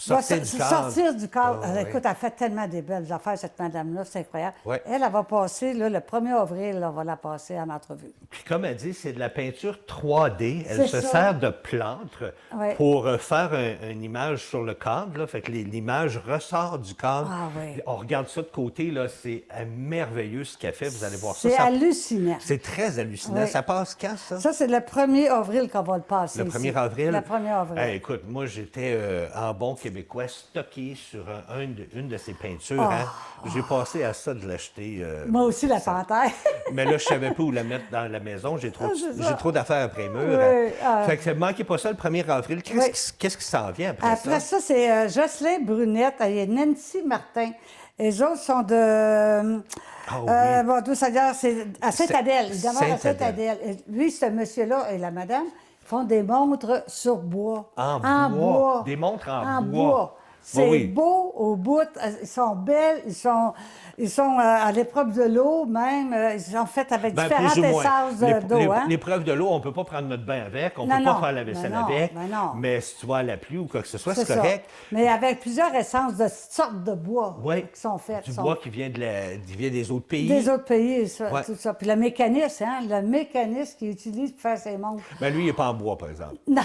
sortir du cadre. Sortir du cadre. Ah, ouais. Écoute, elle fait tellement des belles affaires, cette madame-là, c'est incroyable. Ouais. Elle va passer, là, le 1er avril, on va la passer en entrevue. Puis comme elle dit, c'est de la peinture 3D. Elle C'est se ça. sert de plâtre Ouais. pour faire une image sur le cadre. Là. Fait que l'image ressort du cadre. Ah, ouais. On regarde ça de côté, là, c'est merveilleux ce qu'elle fait. Vous allez voir ça. C'est ça- hallucinant. C'est très hallucinant. Oui. Ça passe quand, ça? Ça, c'est le 1er avril qu'on va le passer. Le 1er avril? Le 1er avril. Écoute, moi, j'étais en bon québécois stocké sur une de ces peintures. Ah. Hein. J'ai passé à ça de l'acheter. Moi aussi, la panthère. Mais là, je savais pas où la mettre dans la maison. J'ai trop d'affaires après mur. Oui, hein. Fait que manquez pas ça le 1er avril. Qu'est-ce qui s'en vient après ça? Après ça, c'est Jocelyn Brunette et Nancy Martin. Les autres sont de... Ah oui. bon, d'où ça vient? C'est à Sainte-Adèle. Ils demeurent à Sainte-Adèle. Sainte-Adèle. Et lui, ce monsieur-là et la madame font des montres sur bois. En bois. Des montres en bois. C'est Oui. beau au bout. Ils sont belles. Ils sont à l'épreuve de l'eau même. Ils sont faits avec Ben, différentes plus ou moins. essences d'eau. Hein? L'épreuve de l'eau, on ne peut pas prendre notre bain avec, on ne Non, peut pas non. faire la vaisselle Ben non, avec. ben non. Mais si tu vas à la pluie ou quoi que ce soit, C'est c'est ça. correct. Mais avec plusieurs essences de sortes de bois Oui. qui sont faites. Du sont- bois qui vient qui vient des autres pays. Des autres pays, ça, Ouais. tout ça. Puis le mécanisme, le mécanisme qu'il utilise pour faire ses montres. Ben, lui, il n'est pas en bois, par exemple. Non,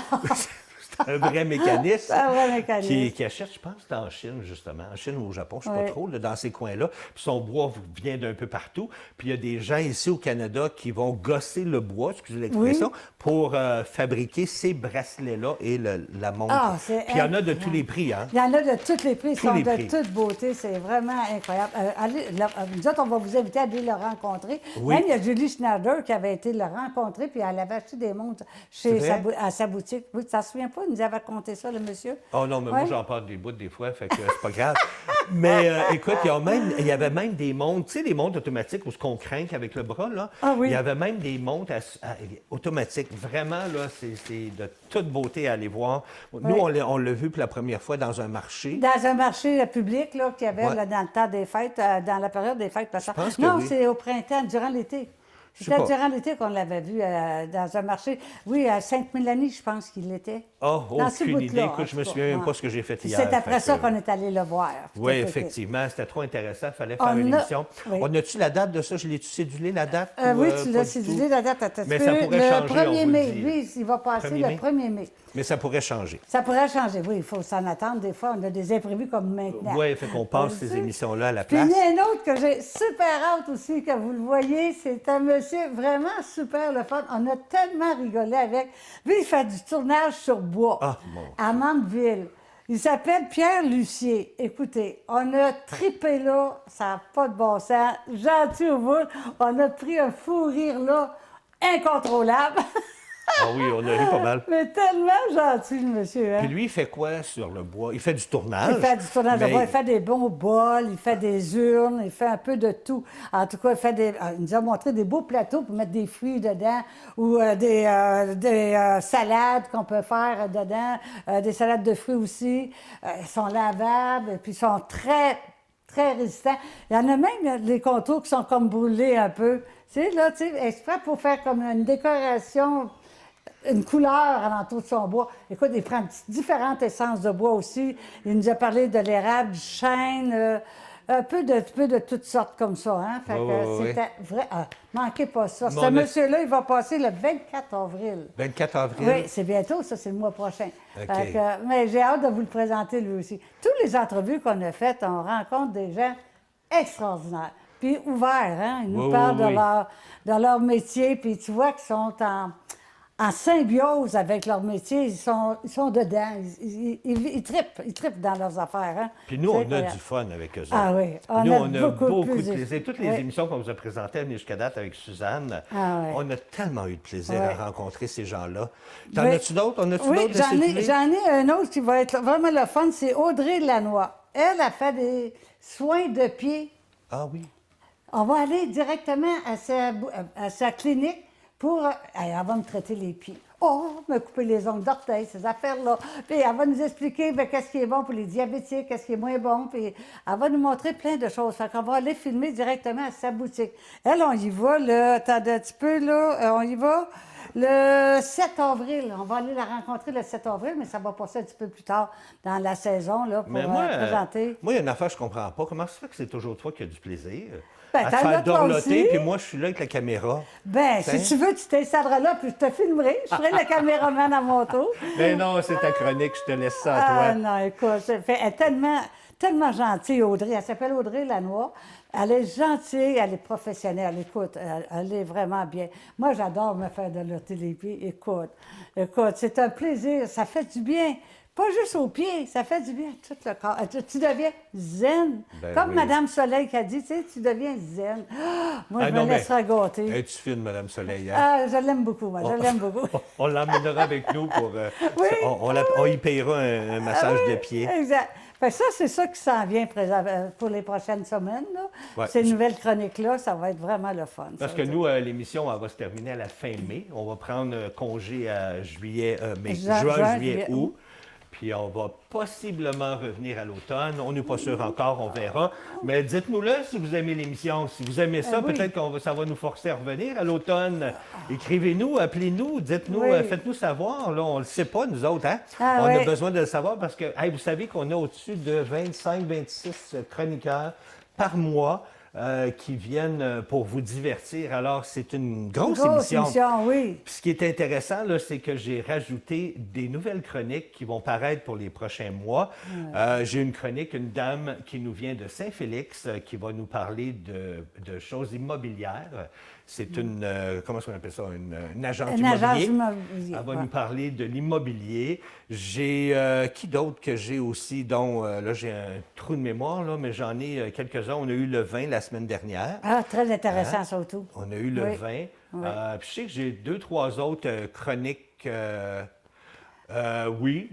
C'est un vrai mécanisme. un vrai mécanisme. Qui achète, je pense, c'est en Chine, justement. En Chine ou au Japon, je ne sais Oui. pas trop, là, dans ces coins-là. Puis son bois vient d'un peu partout. Puis il y a des gens ici au Canada qui vont gosser le bois, excusez l'expression, pour fabriquer ces bracelets-là et la montre. Ah, c'est Puis il y en a de incroyable. tous les prix, hein? Il y en a de tous les prix, ils Tous sont les de prix. toute beauté, c'est vraiment incroyable. Nous autres, on va vous inviter à aller le rencontrer. Oui. Même il y a Julie Schneider qui avait été le rencontrer, puis elle avait acheté des montres chez C'est vrai? à sa boutique. Oui, tu t'en souviens pas? Il nous avait raconté ça, le monsieur. Oh non, mais Ouais. moi, j'en parle des bouts des fois, fait que c'est pas grave. Mais écoute, il y avait même des montres, tu sais, les montres automatiques où ce qu'on craint avec le bras, là. Ah oui. Il y avait même des montres automatiques. Vraiment, là, c'est de toute beauté à aller voir. Nous, on l'a vu pour la première fois dans un marché. Dans un marché public là, qu'il y avait Ouais. là, dans le temps des fêtes, dans la période des fêtes. Je pense que non, oui. c'est au printemps, durant l'été. Je sais C'était pas. durant l'été qu'on l'avait vu dans un marché. Oui, à Sainte-Mélanie, je pense qu'il l'était. Oh, Dans ce aucune bout-là, idée. en Écoute, je me tout souviens même cas. pas ce que j'ai fait Puis hier. c'est après fait ça que- qu'on est allé le voir. Oui, Tout à fait. effectivement, c'était trop intéressant. Il fallait On faire une a- émission. oui. On a-tu la date de ça? Je l'ai-tu cédulé, la date? ou, Oui, pas tu l'as du cédulé tout? la date. Attends, Mais tu ça peux- pourrait le changer, 1er on vous mai, le dit. lui, il va passer 1er le mai? 1er mai. Mais ça pourrait changer. Ça pourrait changer, oui, il faut s'en attendre. Des fois, on a des imprévus comme maintenant. Oui, fait qu'on passe ces émissions-là à la Puis place. il y a un autre que j'ai super hâte aussi, que vous le voyez, c'est un monsieur vraiment super le fun. On a tellement rigolé avec. Lui, il fait du tournage sur bois Ah, bon. à Mandeville. Il s'appelle Pierre Lucier. Écoutez, on a tripé là, ça n'a pas de bon sens, gentil au bout. On a pris un fou rire là, incontrôlable. Ah oui, on a ri pas mal. Mais tellement gentil, le monsieur. Hein? Puis lui, il fait quoi sur le bois? Il fait du tournage. Il fait du tournage de mais- bois, il fait des bons bols, il fait des urnes, il fait un peu de tout. En tout cas, il nous a montré des beaux plateaux pour mettre des fruits dedans ou des salades qu'on peut faire dedans, des salades de fruits aussi. Ils sont lavables et puis ils sont très, très résistants. Il y en a même les contours qui sont comme brûlés un peu. Tu sais, là, tu sais, exprès pour faire comme une décoration une couleur alentour de son bois. Écoute, il prend différentes essences de bois aussi. Il nous a parlé de l'érable, du chêne, un peu de toutes sortes comme ça. Hein? Fait que Oui. c'était vrai. Manquez pas ça. Mais Ce on a- monsieur-là, il va passer le 24 avril. 24 avril. Oui, c'est bientôt, ça, c'est le mois prochain. OK. Fait que, mais j'ai hâte de vous le présenter lui aussi. Toutes les entrevues qu'on a faites, on rencontre des gens extraordinaires. Puis ouverts, hein? Ils nous Oui, parlent oui, oui. de leur métier, puis tu vois qu'ils sont en symbiose avec leur métier. Ils sont dedans. Ils trippent dans leurs affaires. Hein? Puis nous, C'est on a incroyable. du fun avec eux autres. Ah oui, on nous, a on a beaucoup de beaucoup de plaisir. plaisir. Toutes les Oui. émissions qu'on vous a présentées à venir jusqu'à date avec Suzanne, Ah oui. on a tellement eu de plaisir Oui. à rencontrer ces gens-là. T'en Oui. as-tu d'autres? En as-tu Oui, d'autres de cédulés? j'en ai un autre qui va être vraiment le fun, c'est Audrey Lanois. Elle a fait des soins de pied. Ah oui. On va aller directement à sa clinique pour... elle va me traiter les pieds. Oh, me couper les ongles d'orteil, ces affaires-là. Puis elle va nous expliquer qu'est-ce qui est bon pour les diabétiques, qu'est-ce qui est moins bon. Puis elle va nous montrer plein de choses. Fait qu'on va aller filmer directement à sa boutique. Elle, on y va, là, attendez un petit peu, là, on y va. Le 7 avril. On va aller la rencontrer le 7 avril, mais ça va passer un petit peu plus tard dans la saison là, pour Mais moi, présenter. moi, il y a une affaire que je comprends pas. Comment ça se fait que c'est toujours toi qui as du plaisir Ben, à te t'en as faire toi dorloter, aussi. puis moi, je suis là avec la caméra. Ben, Hein? si tu veux, tu t'installeras là, puis je te filmerai. Je ferai le caméraman à mon tour. Mais non, c'est ta chronique, je te laisse ça à toi. Ah non, écoute, elle est tellement gentille, Audrey. Elle s'appelle Audrey Lanois. Elle est gentille, elle est professionnelle. Écoute, elle est vraiment bien. Moi, j'adore me faire dorloter les pieds. Écoute, c'est un plaisir. Ça fait du bien. Pas juste aux pieds, ça fait du bien à tout le corps. Tu deviens zen. Ben Comme oui. Madame Soleil qui a dit, tu sais, tu deviens zen. Ah, moi, Ah je non, me mais- laisserai gâter. Hey, tu filmes, Madame Soleil. Hein? Ah, je l'aime beaucoup, moi. Je l'aime beaucoup. On l'emmènera avec nous pour. Oui. On y payera un massage Ah oui, de pied. Exact. Fait que ça, c'est ça qui s'en vient pour les prochaines semaines. Là. Ouais. Ces nouvelles chroniques-là, ça va être vraiment le fun. Parce ça. que nous, l'émission, elle va se terminer à la fin mai. On va prendre congé à juillet, Juin, juillet, juillet, août. Puis on va possiblement revenir à l'automne. On n'est pas sûr encore, on verra. Mais dites-nous-le si vous aimez l'émission. Si vous aimez ça, oui. peut-être que ça va nous forcer à revenir à l'automne. Écrivez-nous, appelez-nous, dites-nous, Oui. Faites-nous savoir. Là, on ne le sait pas, nous autres. Hein? Ah on a oui. besoin de le savoir parce que vous savez qu'on a au-dessus de 25-26 chroniqueurs par mois qui viennent pour vous divertir. Alors, c'est une grosse émission. Oui. Puis ce qui est intéressant, là, c'est que j'ai rajouté des nouvelles chroniques qui vont paraître pour les prochains mois. J'ai une chronique, une dame qui nous vient de Saint-Félix, qui va nous parler de choses immobilières. C'est une, comment est-ce qu'on appelle ça, une agence Une immobilier. agence immobilier, Elle va ouais. nous parler de l'immobilier. J'ai, qui d'autre que j'ai aussi, dont, là, j'ai un trou de mémoire, là, mais j'en ai quelques-uns. On a eu le vin la semaine dernière. Ah, très intéressant, Hein? surtout. On a eu le Oui. vin. Oui. Puis je sais que j'ai 2-3 autres chroniques. Oui,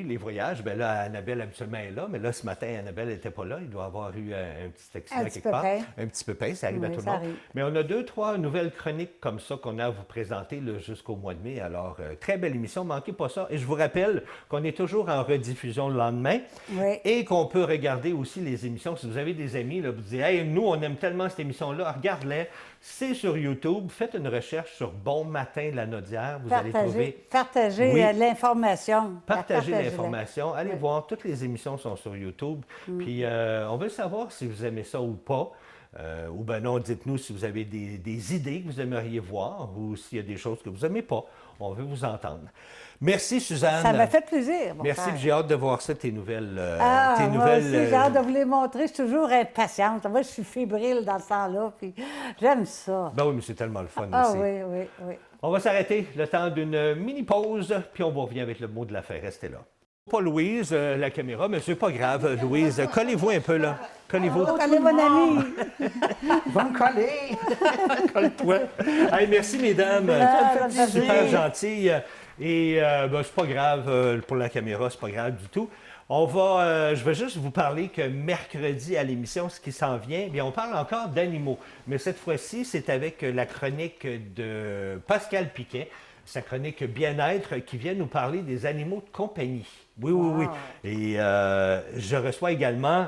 les voyages. Bien là, Annabelle habituellement est là, mais là, ce matin, Annabelle n'était pas là. Il doit avoir eu un petit accident Un petit quelque part. pépin. Un petit pépin, ça arrive à Oui, tout le ça monde. arrive. Mais on a 2-3 nouvelles chroniques comme ça qu'on a à vous présenter là, jusqu'au mois de mai. Alors, très belle émission, manquez pas ça. Et je vous rappelle qu'on est toujours en rediffusion le lendemain Oui. et qu'on peut regarder aussi les émissions. Si vous avez des amis, là, vous dites, hey, nous, on aime tellement cette émission-là, regarde-les. C'est sur YouTube. Faites une recherche sur Bon Matin de la Naudière. Vous allez trouver. Partagez Oui. l'information. Partagez Partagez-la. l'information. Allez Oui. voir, toutes les émissions sont sur YouTube. Puis on veut savoir si vous aimez ça ou pas. Ou ben non, dites-nous si vous avez des idées que vous aimeriez voir ou s'il y a des choses que vous n'aimez pas. On veut vous entendre. Merci, Suzanne. Ça m'a fait plaisir, mon Merci, frère. puis j'ai hâte de voir ça, tes nouvelles. Ah, moi aussi, j'ai hâte de vous les montrer. Je suis toujours impatiente. Moi, je suis fébrile dans ce temps-là, puis j'aime ça. Ben oui, mais c'est tellement le fun Ah aussi. oui. On va s'arrêter le temps d'une mini-pause, puis on va revenir avec le mot de la fin. Restez là. Pas Louise, la caméra, mais c'est pas grave, Louise. Collez-vous un peu, là. Collez-vous. Allez, mon ami. Ils vont me coller. Colle-toi. Hey, merci, mesdames. Ça me fait Super plaisir. gentil. Et ben, c'est pas grave pour la caméra, c'est pas grave du tout. Je vais juste vous parler que mercredi à l'émission, ce qui s'en vient, bien, on parle encore d'animaux. Mais cette fois-ci, c'est avec la chronique de Pascal Piquet, sa chronique Bien-être, qui vient nous parler des animaux de compagnie. Oui. Et je reçois également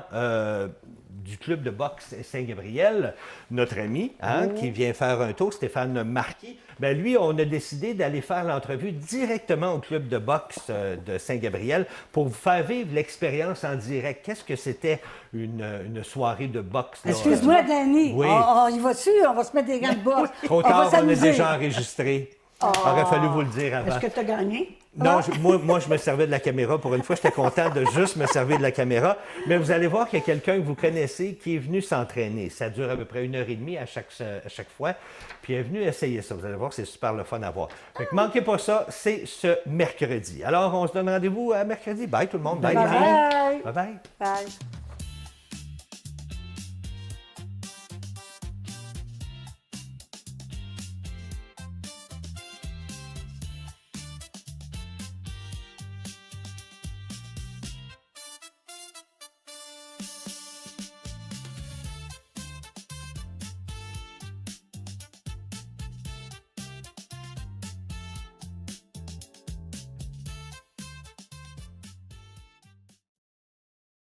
du club de boxe Saint-Gabriel, notre ami, qui vient faire un tour, Stéphane Marquis. Ben lui, on a décidé d'aller faire l'entrevue directement au club de boxe de Saint-Gabriel pour vous faire vivre l'expérience en direct. Qu'est-ce que c'était une soirée de boxe? là? Excuse-moi, Danny. Oui. On y va-tu? On va se mettre des gants de boxe. Trop On va tard, on a s'amuser. déjà enregistré. Aurait fallu vous le dire avant. Est-ce que tu as gagné? Non, moi, je me servais de la caméra. Pour une fois, j'étais content de juste me servir de la caméra. Mais vous allez voir qu'il y a quelqu'un que vous connaissez qui est venu s'entraîner. Ça dure à peu près 1h30 à chaque fois. Puis il est venu essayer ça. Vous allez voir, c'est super le fun à voir. Fait que manquez pas ça, c'est ce mercredi. Alors, on se donne rendez-vous à mercredi. Bye tout le monde. Bye. Bye bye. Bye bye. Bye.